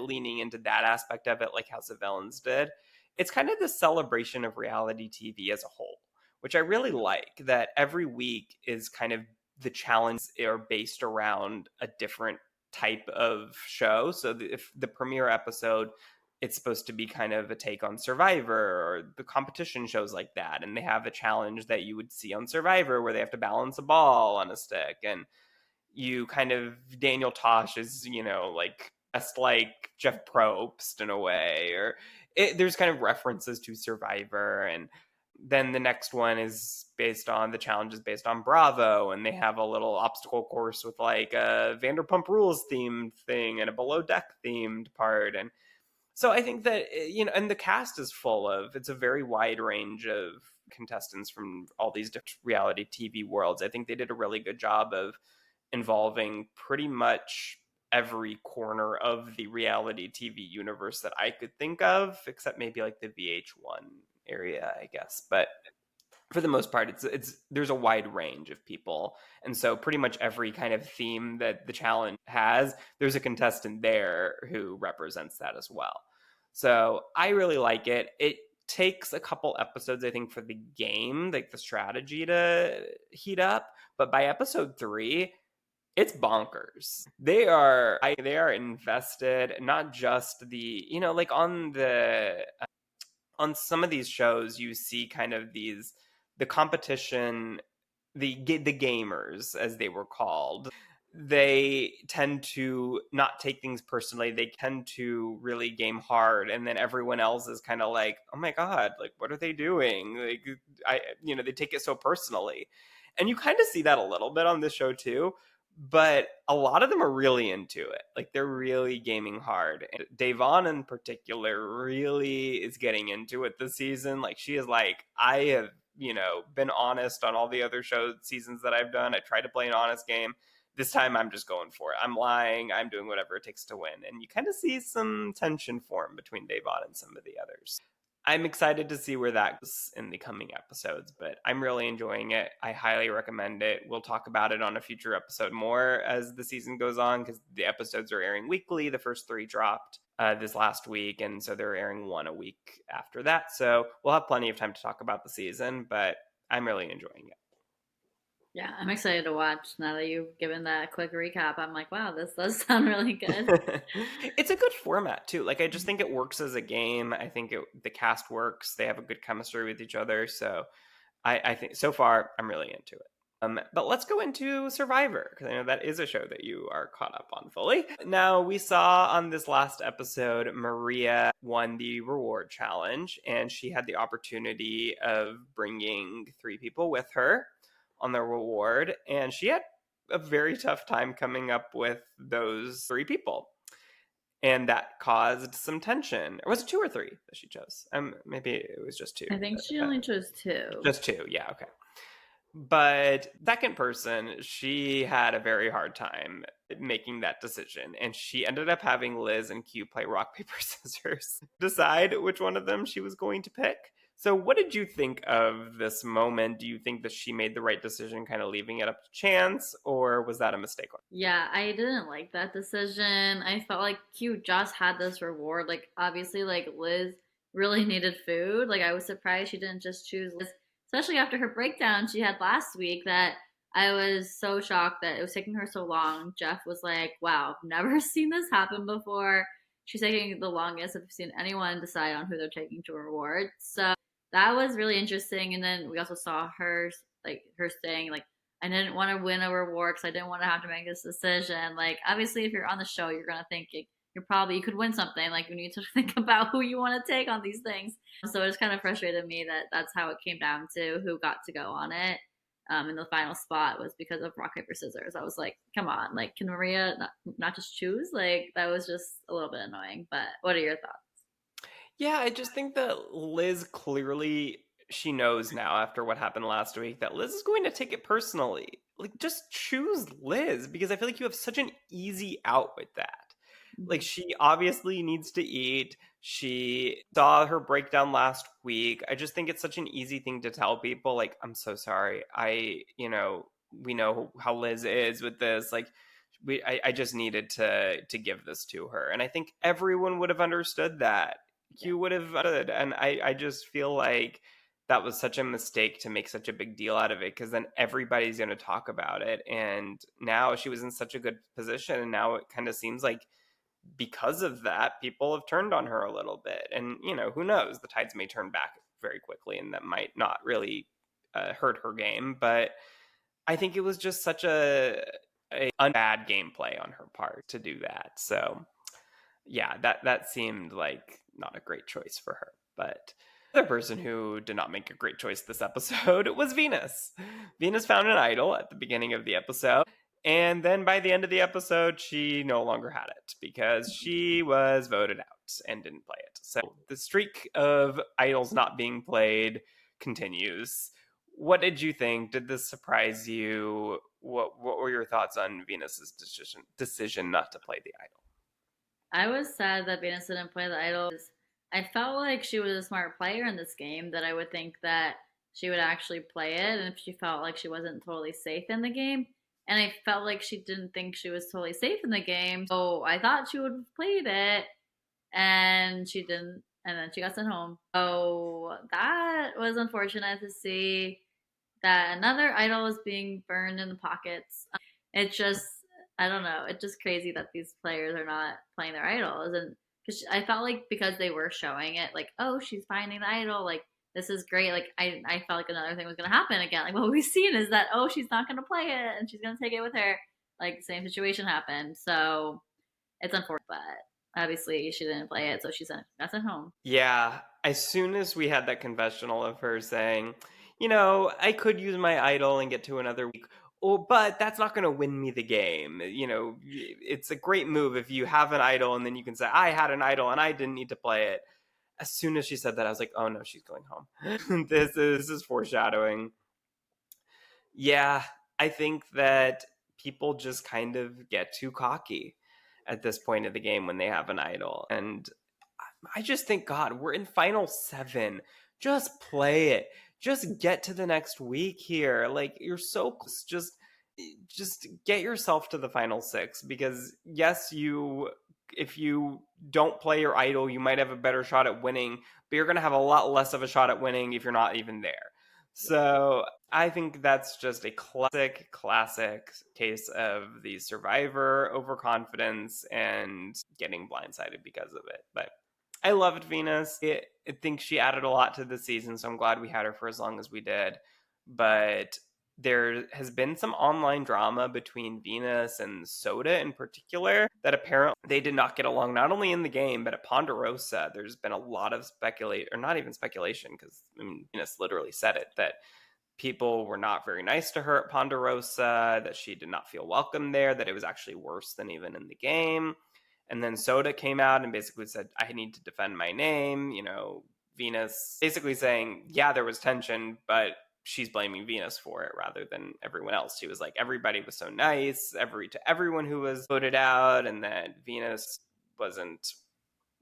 leaning into that aspect of it, like House of Villains did, it's kind of the celebration of reality TV as a whole, which I really like. That every week is kind of the challenges are based around a different type of show. So if the premiere episode, it's supposed to be kind of a take on Survivor or the competition shows like that, and they have a challenge that you would see on Survivor where they have to balance a ball on a stick, and you kind of Daniel Tosh is like just like Jeff Probst in a way, or there's kind of references to Survivor. And then the next one is based on the challenges based on Bravo, and they have a little obstacle course with like a Vanderpump Rules themed thing and a Below Deck themed part. And so I think that, and the cast is full of, it's a very wide range of contestants from all these different reality TV worlds. I think they did a really good job of involving pretty much every corner of the reality TV universe that I could think of, except maybe like the VH1 area, I guess. But for the most part, it's there's a wide range of people, and so pretty much every kind of theme that the challenge has, there's a contestant there who represents that as well. So I really like it. It takes a couple episodes, I think, for the game, like the strategy to heat up, but by episode 3, it's bonkers. They are invested, not just like on some of these shows you see kind of these the competition, the gamers as they were called, they tend to not take things personally. They tend to really game hard, and then everyone else is kind of like, "Oh my god, like what are they doing?" Like they take it so personally. And you kind of see that a little bit on this show too, but a lot of them are really into it. Like they're really gaming hard. And Davon in particular really is getting into it this season. Like she is like, I have, been honest on all the other show seasons that I've done. I try to play an honest game. This time I'm just going for it. I'm lying. I'm doing whatever it takes to win. And you kind of see some tension form between Davon and some of the others. I'm excited to see where that goes in the coming episodes, but I'm really enjoying it. I highly recommend it. We'll talk about it on a future episode more as the season goes on because the episodes are airing weekly. The first 3 dropped this last week, and so they're airing 1 a week after that. So we'll have plenty of time to talk about the season, but I'm really enjoying it. Yeah, I'm excited to watch now that you've given that quick recap. I'm like, wow, this does sound really good. It's a good format too. Like I just think it works as a game. I think the cast works. They have a good chemistry with each other. So I think so far I'm really into it. But let's go into Survivor because I know that is a show that you are caught up on fully. Now we saw on this last episode Maria won the reward challenge, and she had the opportunity of bringing 3 people with her on the reward, and she had a very tough time coming up with those 3 people. And that caused some tension. Or was it 2 or 3 that she chose? Maybe it was just 2. I think she only chose 2. Just 2, yeah, okay. But second person, she had a very hard time making that decision. And she ended up having Liz and Q play rock, paper, scissors, decide which one of them she was going to pick. So what did you think of this moment? Do you think that she made the right decision, kind of leaving it up to chance, or was that a mistake? Yeah, I didn't like that decision. I felt like Q just had this reward. Like, obviously, like Liz really needed food. Like, I was surprised she didn't just choose Liz, especially after her breakdown she had last week. That I was so shocked that it was taking her so long. Jeff was like, wow, I've never seen this happen before. She's taking the longest I've seen anyone decide on who they're taking to a reward. So that was really interesting. And then we also saw her, like, her saying, like, I didn't want to win a reward because I didn't want to have to make this decision. Like, obviously, if you're on the show, you're going to think you could win something. Like, you need to think about who you want to take on these things. So it just kind of frustrated me that that's how it came down to who got to go on it. And the final spot was because of rock, paper, scissors. I was like, come on, like, can Maria not just choose? Like, that was just a little bit annoying. But what are your thoughts? Yeah, I just think that Liz clearly, she knows now after what happened last week that Liz is going to take it personally. Like, just choose Liz because I feel like you have such an easy out with that. Like, she obviously needs to eat. She saw her breakdown last week. I just think it's such an easy thing to tell people. Like, I'm so sorry. We know how Liz is with this. Like, I just needed to give this to her. And I think everyone would have understood that. Yeah. You would have understood. And I just feel like that was such a mistake to make such a big deal out of it because then everybody's going to talk about it. And now she was in such a good position. And now it kind of seems like because of that, people have turned on her a little bit. And, who knows? The tides may turn back very quickly and that might not really hurt her game. But I think it was just such a bad gameplay on her part to do that. So, yeah, that seemed like not a great choice for her. But the other person who did not make a great choice this episode was Venus. Venus found an idol at the beginning of the episode. And then by the end of the episode, she no longer had it because she was voted out and didn't play it. So the streak of idols not being played continues. What did you think? Did this surprise you? What were your thoughts on Venus's decision not to play the idol? I was sad that Venus didn't play the idol. I felt like she was a smart player in this game, that I would think that she would actually play it, and if she felt like she wasn't totally safe in the game. And I felt like she didn't think she was totally safe in the game, so I thought she would have played it, and she didn't, and then she got sent home. So that was unfortunate to see that another idol was being burned in the pockets. It just, I don't know, it's just crazy that these players are not playing their idols. And because I felt like because they were showing it, like, oh, she's finding the idol, like this is great. Like I felt like another thing was gonna happen again. Like what we've seen is that she's not gonna play it and she's gonna take it with her. Like the same situation happened. So it's unfortunate, but obviously she didn't play it, so she's that's at home. Yeah, as soon as we had that confessional of her saying, I could use my idol and get to another week. Oh, but that's not going to win me the game. It's a great move if you have an idol and then you can say, I had an idol and I didn't need to play it. As soon as she said that, I was like, oh no, she's going home. This is foreshadowing. Yeah, I think that people just kind of get too cocky at this point of the game when they have an idol. And I just think, God, we're in final 7. Just play it. Just get to the next week here. Like, you're so close. Just get yourself to the final 6, because yes, if you don't play your idol, you might have a better shot at winning, but you're going to have a lot less of a shot at winning if you're not even there. So I think that's just a classic case of the survivor overconfidence and getting blindsided because of it. But I loved Venus. I think she added a lot to the season, so I'm glad we had her for as long as we did. But there has been some online drama between Venus and Soda in particular that apparently they did not get along, not only in the game, but at Ponderosa. There's been a lot of speculation, or not even speculation, because Venus literally said it, that people were not very nice to her at Ponderosa, that she did not feel welcome there, that it was actually worse than even in the game. And then Soda came out and basically said, I need to defend my name. Venus basically saying, yeah, there was tension, but she's blaming Venus for it rather than everyone else. She was like, everybody was so nice, to everyone who was voted out, and that Venus wasn't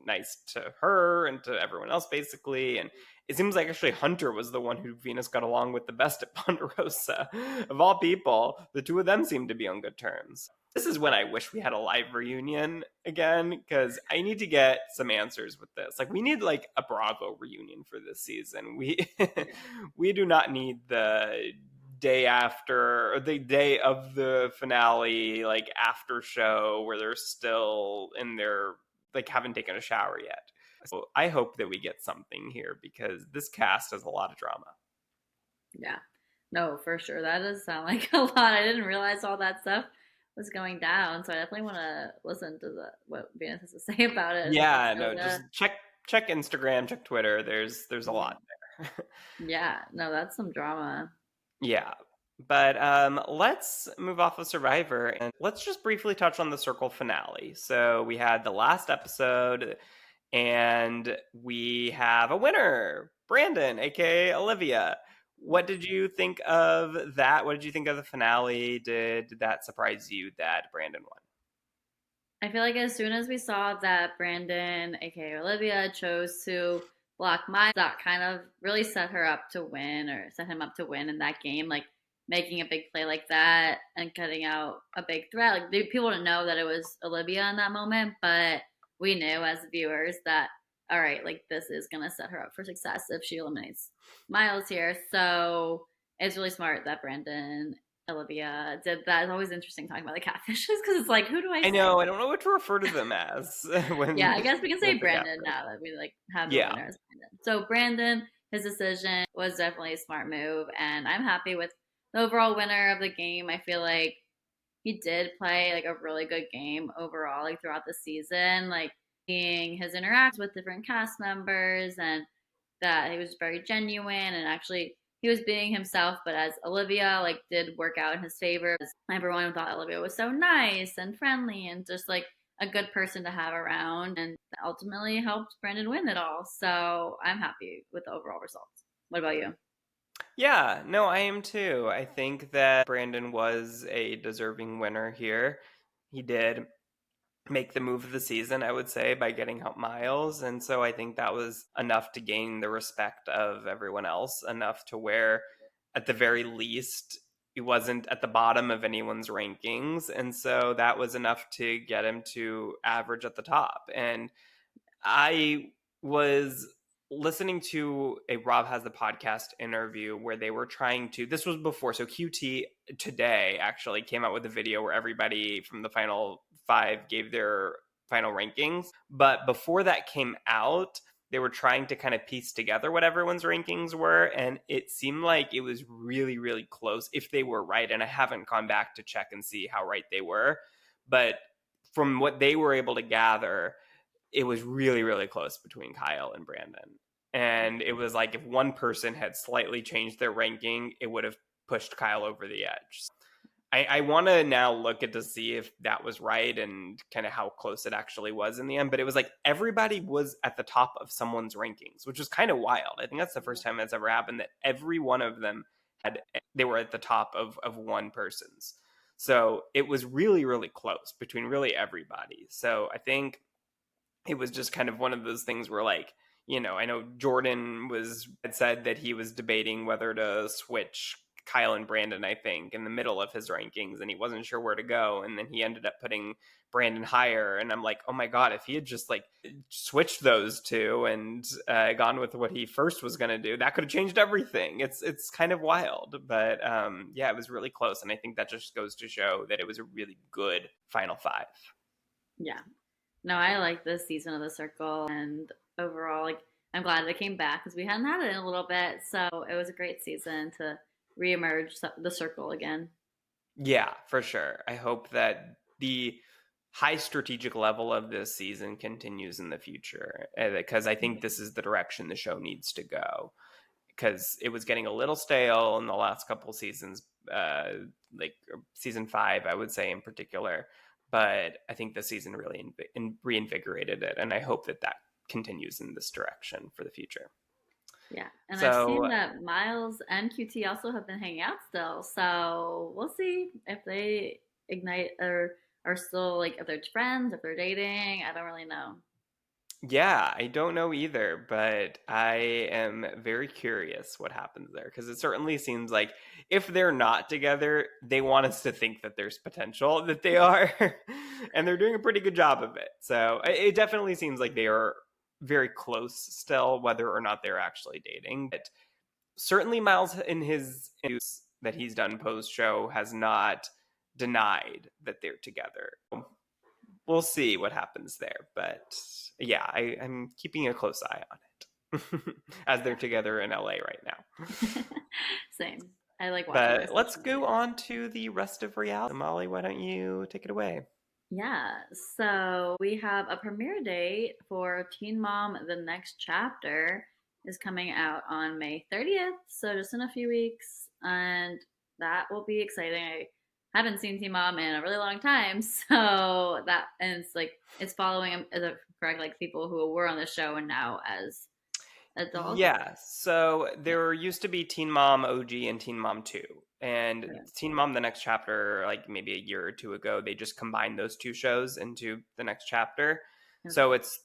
nice to her and to everyone else, basically. And it seems like actually Hunter was the one who Venus got along with the best at Ponderosa. Of all people, the two of them seemed to be on good terms. This is when I wish we had a live reunion again, because I need to get some answers with this. Like, we need like a Bravo reunion for this season. We do not need the day after, or the day of the finale, like after show where they're still in their, like, haven't taken a shower yet. So I hope that we get something here, because this cast has a lot of drama. Yeah. No, for sure. That does sound like a lot. I didn't realize all that stuff was going down, so I definitely want to listen to what Venus has to say about it, especially Yeah, no, just Soda. check Instagram, check Twitter. There's a lot there. Yeah, no, that's some drama. Yeah. But let's move off of Survivor and let's just briefly touch on the Circle finale. So we had the last episode and we have a winner, Brandon, aka Olivia. What did you think of that? What did you think of the finale? Did that surprise you that Brandon won? I feel like as soon as we saw that Brandon, aka Olivia, chose to block Miles, that kind of really set her up to win, or set him up to win in that game. Like making a big play like that and cutting out a big threat. Like people didn't know that it was Olivia in that moment, but we knew as viewers that all right, like this is gonna set her up for success if she eliminates Miles here. So it's really smart that Brandon Olivia did that. It's always interesting talking about the catfishes because it's like, who do I I say? know, I don't know what to refer to them as Yeah, when I guess we can say with the Brandon catfish. now that we like have the Yeah. winner as Brandon. So Brandon, his decision was definitely a smart move, and I'm happy with the overall winner of the game. I feel like he did play like a really good game overall, like throughout the season, like seeing his interactions with different cast members and that he was very genuine and actually he was being himself, but as Olivia like did work out in his favor. Everyone thought Olivia was so nice and friendly and just like a good person to have around, and ultimately helped Brandon win it all. So I'm happy with the overall results. What about you? Yeah, no, I am too. I think that Brandon was a deserving winner here. He did make the move of the season, I would say, by getting out Miles. And so I think that was enough to gain the respect of everyone else, enough to where, at the very least, he wasn't at the bottom of anyone's rankings. And so that was enough to get him to average at the top. And I was listening to a Rob Has the Podcast interview where they were trying to, this was before, so QT today actually came out with a video where everybody from the final 5 gave their final rankings. But before that came out, they were trying to kind of piece together what everyone's rankings were, and it seemed like it was really, really close if they were right. And I haven't gone back to check and see how right they were, but from what they were able to gather, it was really, really close between Kyle and Brandon. And it was like if one person had slightly changed their ranking, it would have pushed Kyle over the edge. I want to now look at to see if that was right and kind of how close it actually was in the end. But it was like everybody was at the top of someone's rankings, which was kind of wild. I think that's the first time that's ever happened that every one of them they were at the top of one person's. So it was really, really close between really everybody. So I think it was just kind of one of those things where like, I know Jordan had said that he was debating whether to switch Kyle and Brandon, I think, in the middle of his rankings, and he wasn't sure where to go, and then he ended up putting Brandon higher. And I'm like, oh my god, if he had just like switched those two and gone with what he first was going to do, that could have changed everything. It's kind of wild, but yeah, it was really close, and I think that just goes to show that it was a really good final five. Yeah. No, I like this season of The Circle, and overall, like, I'm glad they came back because we hadn't had it in a little bit. So it was a great season to reemerge The Circle again. Yeah, for sure. I hope that the high strategic level of this season continues in the future, because I think this is the direction the show needs to go. Because it was getting a little stale in the last couple seasons, like season 5, I would say in particular. But I think this season really reinvigorated it, and I hope that that continues in this direction for the future. Yeah, and I've seen So that Miles and QT also have been hanging out still. So we'll see if they ignite or are still like if they're friends, if they're dating. I don't really know. yeah, I don't know either, but I am very curious what happens there because it certainly seems like if they're not together, they want us to think that there's potential that they are, and they're doing a pretty good job of it. So it definitely seems like they are very close still, whether or not they're actually dating. But certainly, Miles in his interviews that he's done post show has not denied that they're together. We'll see what happens there, but yeah, I'm keeping a close eye on it as they're together in LA right now. Same. I like watching their But let's social go media. on to the rest of reality. Molly, why don't you take it away? Yeah, so we have a premiere date for Teen Mom The Next Chapter is coming out on May 30th, so just in a few weeks, and that will be exciting. I haven't seen Teen Mom in a really long time, so that and it's like it's following as a correct like people who were on the show and now as adults. Yeah, so Yeah. there used to be Teen Mom OG and Teen Mom 2. And Okay. Teen Mom The Next Chapter, like maybe a year or two ago, they just combined those two shows into The Next Chapter. So Okay. it's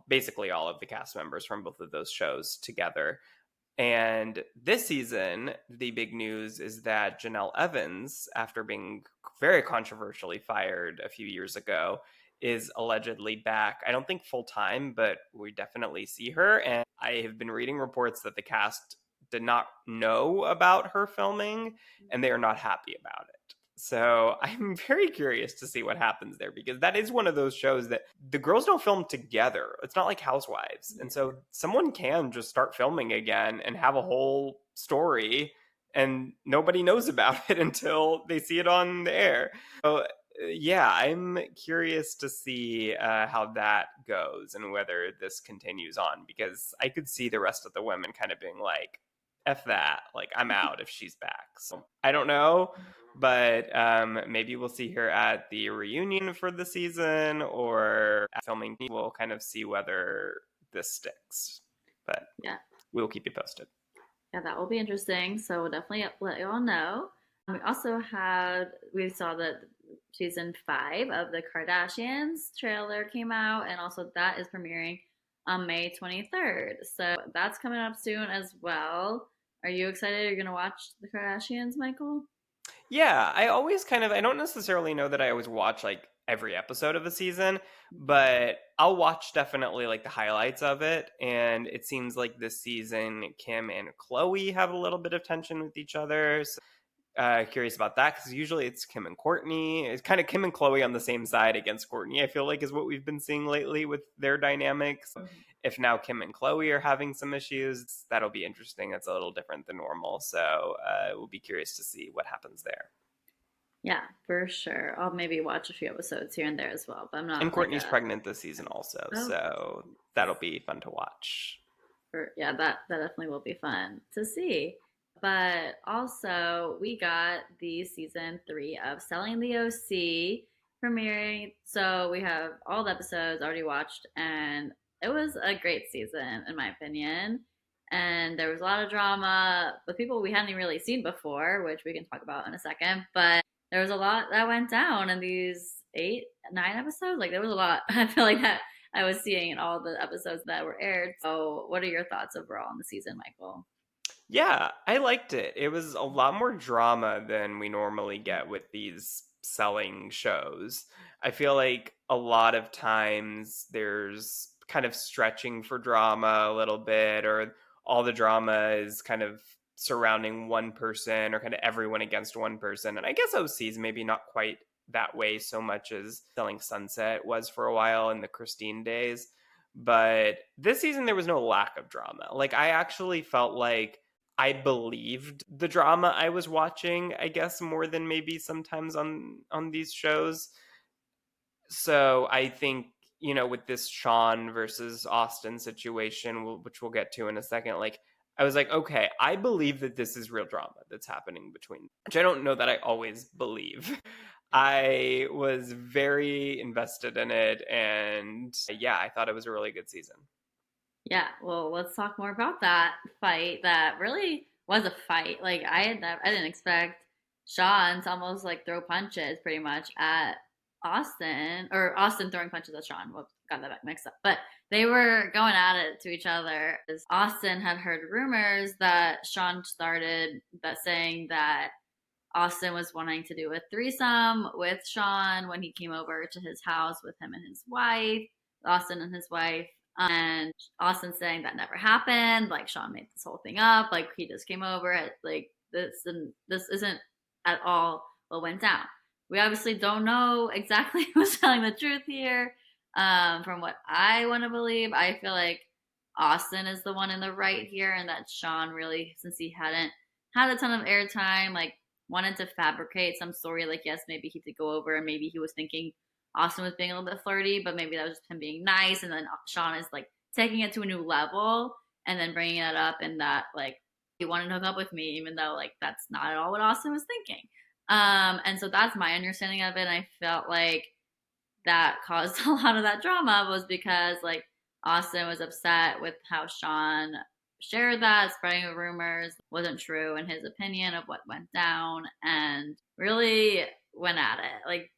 basically all of the cast members from both of those shows together. And this season, the big news is that Janelle Evans, after being very controversially fired a few years ago, is allegedly back. I don't think full time, but we definitely see her. And I have been reading reports that the cast did not know about her filming and they are not happy about it. So I'm very curious to see what happens there because that is one of those shows that the girls don't film together. It's not like Housewives. And so someone can just start filming again and have a whole story and nobody knows about it until they see it on the air. So yeah, I'm curious to see how that goes and whether this continues on because I could see the rest of the women kind of being like, F that, like I'm out if she's back. So I don't know, but maybe we'll see her at the reunion for the season or at filming. We'll kind of see whether this sticks, but Yeah. we'll keep you posted. Yeah, that will be interesting. So we'll definitely let you all know. We saw that season 5 of the Kardashians trailer came out, and also that is premiering on May 23rd. So that's coming up soon as well. Are you excited? You're gonna watch the Kardashians, Michael? Yeah, I don't necessarily know that I always watch like every episode of a season, but I'll watch definitely like the highlights of it. And it seems like this season, Kim and Chloe have a little bit of tension with each other. So curious about that because usually it's Kim and Courtney. It's kind of Kim and Chloe on the same side against Courtney, I feel like, is what we've been seeing lately with their dynamics. If now Kim and Chloe are having some issues, that'll be interesting. It's a little different than normal. So we'll be curious to see what happens there. Yeah, for sure. I'll maybe watch a few episodes here and there as well, but I'm And not like Courtney's a pregnant this season also. oh So that'll be fun to watch. yeah, that definitely will be fun to see. But also, we got the season 3 of Selling the OC premiering. So we have all the episodes already watched, and it was a great season, in my opinion. And there was a lot of drama with people we hadn't really seen before, which we can talk about in a second. But there was a lot that went down in these 8, 9 episodes. Like, there was a lot. I feel like that I was seeing in all the episodes that were aired. So, what are your thoughts overall on the season, Michael? Yeah, I liked it. It was a lot more drama than we normally get with these selling shows. I feel like a lot of times there's kind of stretching for drama a little bit, or all the drama is kind of surrounding one person or kind of everyone against one person. And I guess OC's maybe not quite that way so much as Selling Sunset was for a while in the Christine days. But this season, there was no lack of drama. Like, I actually felt like I believed the drama I was watching, I guess, more than maybe sometimes on these shows. So I think, with this Sean versus Austin situation, which we'll get to in a second, like I was like, okay, I believe that this is real drama that's happening between, which I don't know that I always believe. I was very invested in it, and yeah, I thought it was a really good season. Yeah, well, let's talk more about that fight. That really was a fight. Like I didn't expect Sean to almost like throw punches pretty much at Austin, or Austin throwing punches at Sean. Whoops, got that mixed up. But they were going at it to each other. Austin had heard rumors that Sean started that saying that Austin was wanting to do a threesome with Sean when he came over to his house with him and his wife, Austin and his wife. And Austin saying that never happened. Like Sean made this whole thing up. Like he just came over. Like this and this isn't at all what went down. We obviously don't know exactly who's telling the truth here. From what I want to believe, I feel like Austin is the one in the right here, and that Sean really, since he hadn't had a ton of airtime, like wanted to fabricate some story. Like yes, maybe he did go over, and maybe he was thinking Austin was being a little bit flirty, but maybe that was just him being nice. And then Sean is like taking it to a new level and then bringing it up, and that like he wanted to hook up with me, even though like that's not at all what Austin was thinking. And so that's my understanding of it. And I felt like that caused a lot of that drama was because like Austin was upset with how Sean shared that, spreading the rumors wasn't true in his opinion of what went down, and really went at it. Like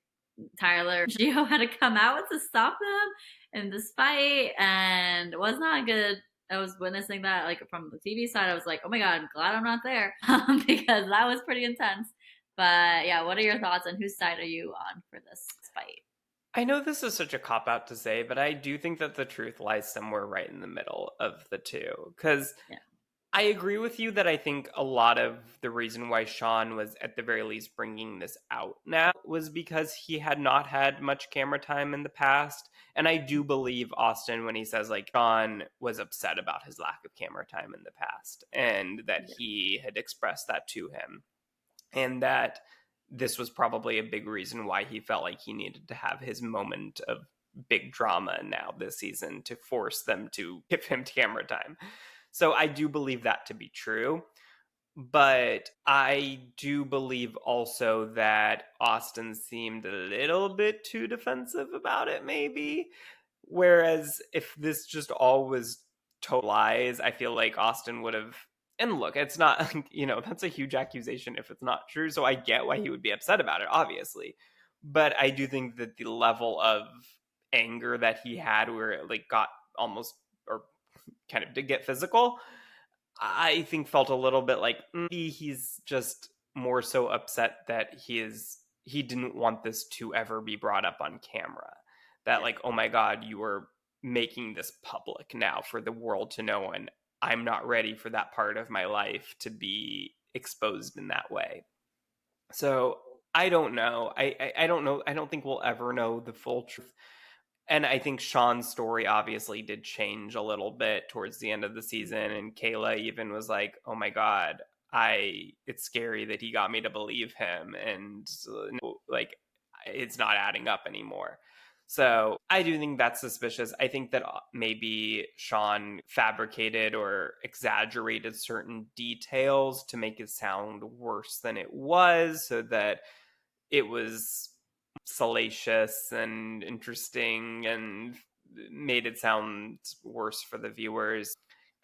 Tyler Gio had to come out to stop them in this fight, and it was not good. I was witnessing that like from the TV side. I was like, oh my god, I'm glad I'm not there because that was pretty intense. But yeah, what are your thoughts on whose side are you on for this fight? I know this is such a cop out to say, but I do think that the truth lies somewhere right in the middle of the two. Because Yeah, I agree with you that I think a lot of the reason why Sean was at the very least bringing this out now was because he had not had much camera time in the past. And I do believe Austin when he says like Sean was upset about his lack of camera time in the past and that yeah, he had expressed that to him. And that this was probably a big reason why he felt like he needed to have his moment of big drama now this season to force them to give him camera time. So I do believe that to be true. But I do believe also that Austin seemed a little bit too defensive about it, maybe. Whereas if this just all was total lies, I feel like Austin would have. And look, it's not, that's a huge accusation if it's not true. So I get why he would be upset about it, obviously. But I do think that the level of anger that he had, where it like got almost or kind of did get physical, I think felt a little bit like maybe he's just more so upset that he didn't want this to ever be brought up on camera. That yeah. like, oh my god, you are making this public now for the world to know, and I'm not ready for that part of my life to be exposed in that way. So I don't know. I don't know. I don't think we'll ever know the full truth. And I think Sean's story obviously did change a little bit towards the end of the season. And Kayla even was like, "Oh my god, it's scary that he got me to believe him, and like it's not adding up anymore." So I do think that's suspicious. I think that maybe Sean fabricated or exaggerated certain details to make it sound worse than it was, so that it was salacious and interesting and made it sound worse for the viewers.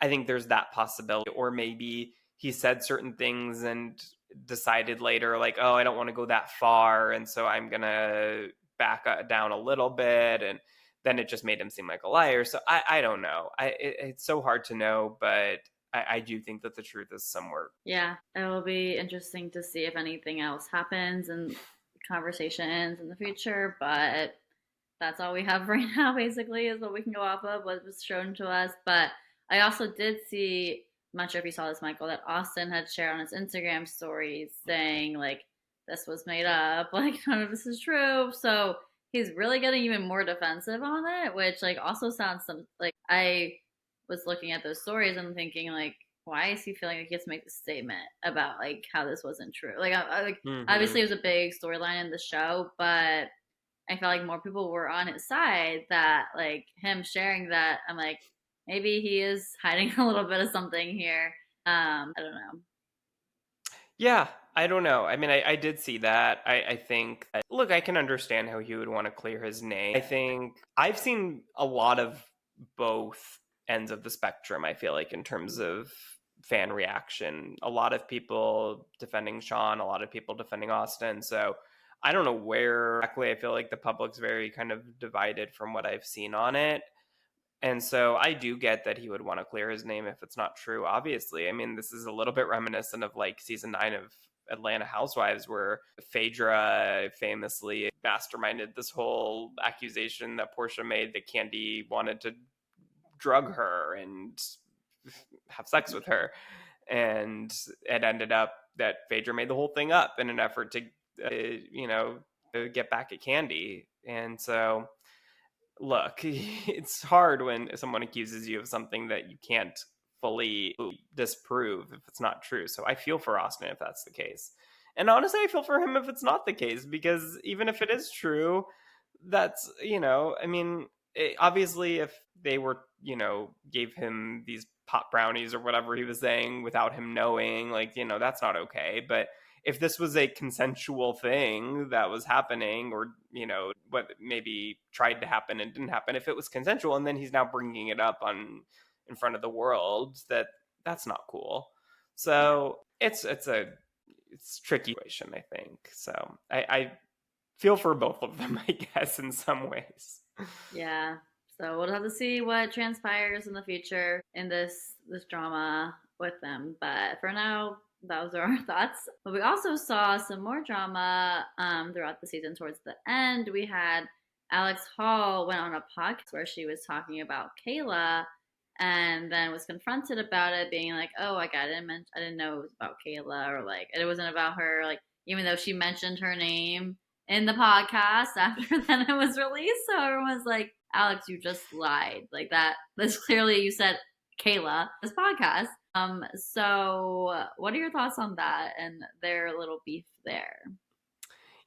I think there's that possibility. Or maybe he said certain things and decided later, like, oh, I don't want to go that far. And so I'm going to back down a little bit. And then it just made him seem like a liar. So I don't know. It's so hard to know, but I do think that the truth is somewhere. Yeah, it will be interesting to see if anything else happens and conversations in the future, but that's all we have right now, basically, is what we can go off of, what was shown to us. But I also did see, I'm not sure if you saw this, Michael, that Austin had shared on his Instagram stories saying, like, this was made up, like, none of this is true. So he's really getting even more defensive on it, which, like, also sounds like I was looking at those stories and thinking, like, why is he feeling like he has to make this statement about like how this wasn't true? Like, like Mm-hmm. obviously it was a big storyline in the show, but I felt like more people were on his side. That like him sharing that, I'm like, maybe he is hiding a little bit of something here. I don't know. Yeah, I don't know. I mean, I did see that. I think, look, I can understand how he would want to clear his name. I think I've seen a lot of both ends of the spectrum, I feel like, in terms of fan reaction. A lot of people defending Sean, a lot of people defending Austin. So I don't know where exactly. I feel like the public's very kind of divided from what I've seen on it. And so I do get that he would want to clear his name if it's not true, obviously. I mean, this is a little bit reminiscent of like season 9 of Atlanta Housewives, where Phaedra famously masterminded this whole accusation that Portia made that Candy wanted to drug her and have sex with her. And it ended up that Phaedra made the whole thing up in an effort to, you know, to get back at Candy. And so look, it's hard when someone accuses you of something that you can't fully disprove if it's not true. So I feel for Austin if that's the case. And honestly, I feel for him if it's not the case, because even if it is true, that's, I mean, obviously, if they were, gave him these pot brownies or whatever he was saying without him knowing, like, that's not okay. But if this was a consensual thing that was happening, or what maybe tried to happen and didn't happen, if it was consensual and then he's now bringing it up on in front of the world, that's not cool. So it's tricky situation, I think. So I feel for both of them, I guess, in some ways. Yeah. So we'll have to see what transpires in the future in this drama with them. But for now, those are our thoughts. But we also saw some more drama throughout the season. Towards the end, we had Alex Hall went on a podcast where she was talking about Kayla, and then was confronted about it, being like, "Oh, like I didn't know it was about Kayla, or like it wasn't about her." Like even though she mentioned her name in the podcast after then it was released. So everyone was like, Alex, you just lied. Like that. That's clearly you said Kayla, this podcast. So what are your thoughts on that and their little beef there?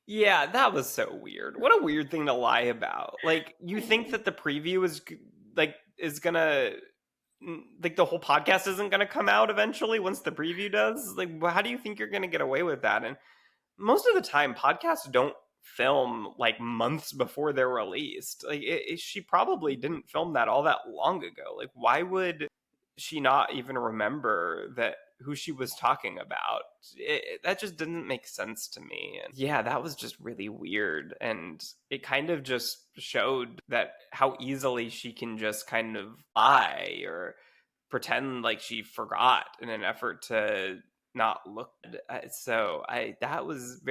Yeah, that was so weird. What a weird thing to lie about. Like, you I think know. that the preview is gonna, like, the whole podcast isn't gonna come out eventually once the preview does? Like, how do you think you're gonna get away with that? And most of the time, podcasts don't film like months before they're released. Like, she probably didn't film that all that long ago. Like, why would she not even remember that who she was talking about? That just didn't make sense to me. And yeah, that was just really weird. And it kind of just showed that how easily she can just kind of lie or pretend like she forgot in an effort to not look good. So I that was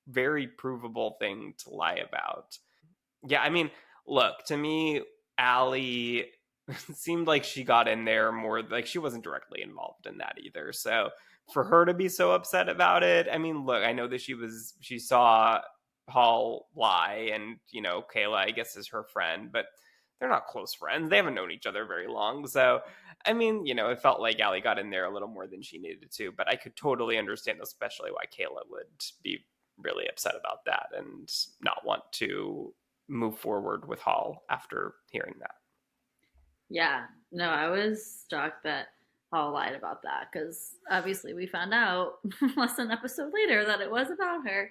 very provable thing to lie about. Yeah, I mean, look, to me, Allie it seemed like she got in there more, like she wasn't directly involved in that either. So for her to be so upset about it, I mean, look, I know that she saw Hall lie, and Kayla, I guess, is her friend, but they're not close friends. They haven't known each other very long. So I mean, it felt like Allie got in there a little more than she needed to, but I could totally understand, especially why Kayla would be really upset about that and not want to move forward with Hall after hearing that. Yeah, no, I was shocked that Paul lied about that because obviously we found out less than an episode later that it was about her.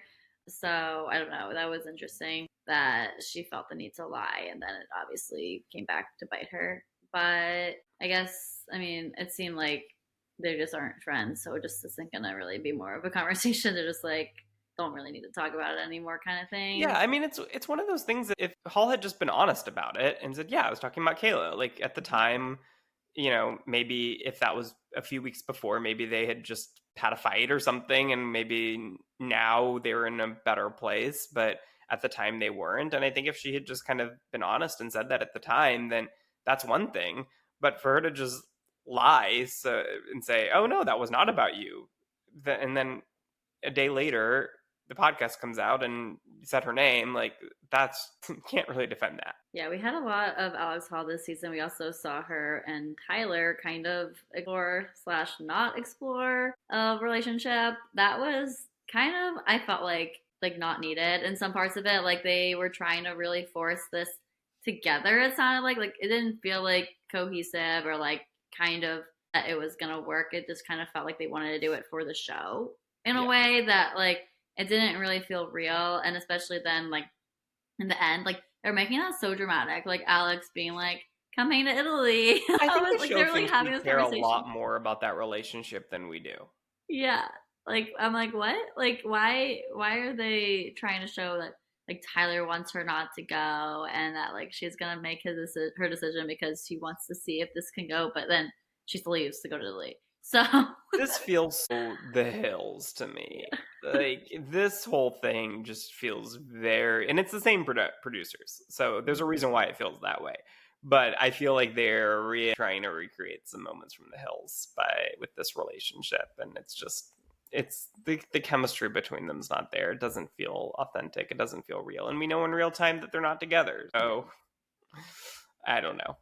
So I don't know. That was interesting that she felt the need to lie, and then it obviously came back to bite her. But I guess, I mean, it seemed like they just aren't friends, so it just isn't gonna really be more of a conversation. They're just like, don't really need to talk about it anymore, kind of Yeah, thing. I mean, it's one of those things that if Hall had just been honest about it and said, "Yeah, I was talking about Kayla," like at the time, maybe if that was a few weeks before, maybe they had just had a fight or something, and maybe now they're in a better place, but at the time they weren't. And I think if she had just kind of been honest and said that at the time, then that's one thing. But for her to just lie, and say, "Oh no, that was not about you," and then a day later the podcast comes out and you said her name, like that's can't really defend that. Yeah, we had a lot of Alex Hall this season. We also saw her and Tyler kind of explore slash not explore a relationship. That was kind of, I felt like not needed in some parts of it. Like they were trying to really force this together. It sounded like it didn't feel like cohesive or like kind of that it was gonna work. It just kind of felt like they wanted to do it for the show in a Yeah. way that like it didn't really feel real. And especially then like in the end, like they're making that so dramatic. Like Alex being like, coming to Italy. I I think was the like, show they're like thinks having we this care a conversation. lot more about that relationship than we do. Yeah. Like I'm like, what? Like why are they trying to show that like Tyler wants her not to go and that like she's gonna make her decision because she wants to see if this can go, but then she leaves to go to Italy. So This feels so The Hills to me. yeah. Like this whole thing just feels very, and it's the same producers, so there's a reason why it feels that way. But I feel like they're trying to recreate some moments from The Hills with this relationship, and it's the chemistry between them's not there. It doesn't feel authentic. It doesn't feel real, and we know in real time that they're not together. So I don't know.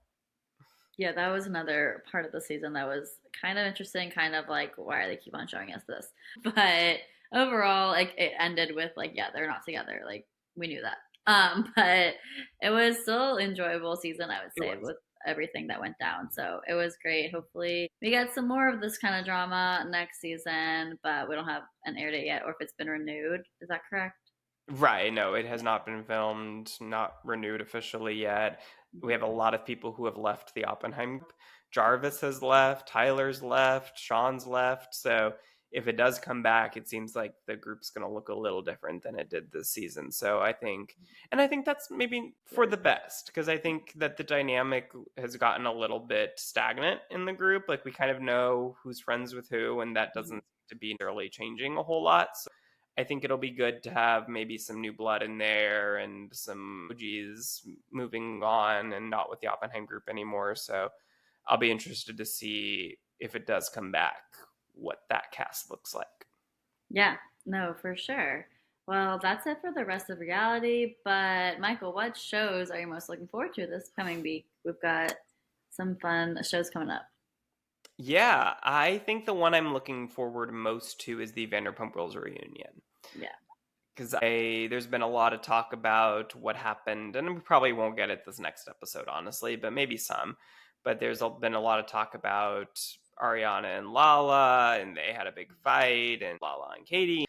Yeah, that was another part of the season that was kind of interesting, kind of like, why do they keep on showing us this? But overall, like it ended with like, yeah, they're not together. Like we knew that. But it was still enjoyable season, I would It say, was. with everything that went down. So it was great. Hopefully we get some more of this kind of drama next season, but we don't have an air date yet or if it's been renewed. Is that correct? Right, no, it has not been filmed, not renewed officially yet. We have a lot of people who have left the Oppenheim group. Jarvis has left, Tyler's left, Sean's left. So if it does come back, it seems like the group's going to look a little different than it did this season. So I think that's maybe for the best, because I think that the dynamic has gotten a little bit stagnant in the group. Like we kind of know who's friends with who, and that doesn't seem to be really changing a whole lot. So I think it'll be good to have maybe some new blood in there and some OGs moving on and not with the Oppenheim group anymore. So I'll be interested to see if it does come back, what that cast looks like. Yeah, no, for sure. Well, that's it for the rest of reality. But Michael, what shows are you most looking forward to this coming week? We've got some fun shows coming up. Yeah, I think the one I'm looking forward most to is the Vanderpump Rules reunion. Yeah. Because there's been a lot of talk about what happened, and we probably won't get it this next episode, honestly, but maybe some. But been a lot of talk about Ariana and Lala, and they had a big fight, and Lala and Katie.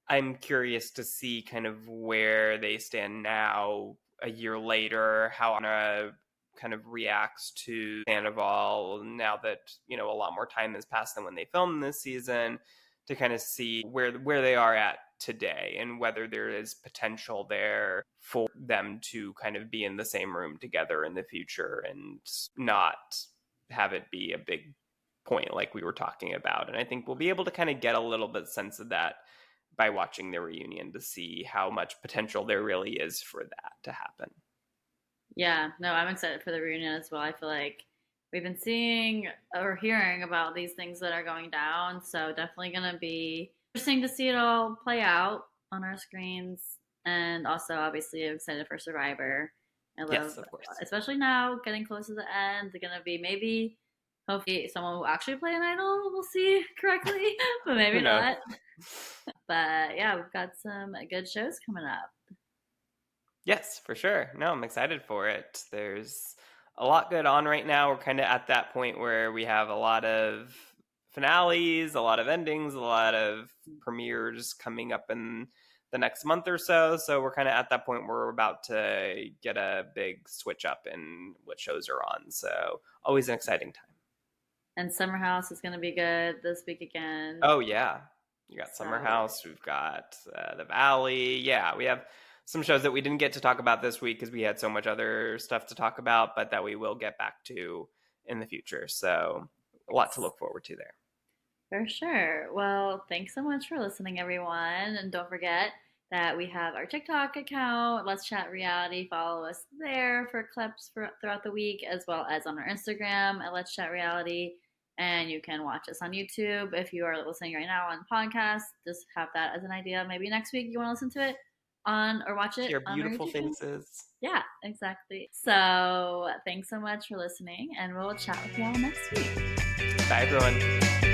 I'm curious to see kind of where they stand now, a year later, how Anna kind of reacts to Sandoval now that a lot more time has passed than when they filmed this season, to kind of see where they are at today and whether there is potential there for them to kind of be in the same room together in the future and not have it be a big point like we were talking about. And I think we'll be able to kind of get a little bit sense of that by watching the reunion to see how much potential there really is for that to happen. Yeah, no, I'm excited for the reunion as well. I feel like we've been seeing or hearing about these things that are going down, so definitely gonna be interesting to see it all play out on our screens. And also, obviously, I'm excited for Survivor. I love, Yes, of course. especially now, getting close to the end. They're gonna be maybe, hopefully, someone will actually play an idol. We'll see correctly, but Who maybe knows? not. But yeah, we've got some good shows coming up. Yes, for sure. No, I'm excited for it. There's a lot good on right now. We're kind of at that point where we have a lot of finales, a lot of endings, a lot of premieres coming up in the next month or so. So we're kind of at that point where we're about to get a big switch up in what shows are on. So always an exciting time. And Summer House is gonna be good this week again. Oh yeah, you got Summer So House. We've got The Valley. Yeah, we have some shows that we didn't get to talk about this week because we had so much other stuff to talk about, but that we will get back to in the future. So a lot to yes, look forward to there. for sure. Well, thanks so much for listening, everyone. And don't forget that we have our TikTok account, Let's Chat Reality. Follow us there for clips throughout the week, as well as on our Instagram at Let's Chat Reality. And you can watch us on YouTube if you are listening right now on podcast. Just have that as an idea. Maybe next week you want to listen to it on or watch it See our on our beautiful YouTube channel. faces. Yeah, exactly. So thanks so much for listening, and we'll chat with you all next week. Bye, everyone.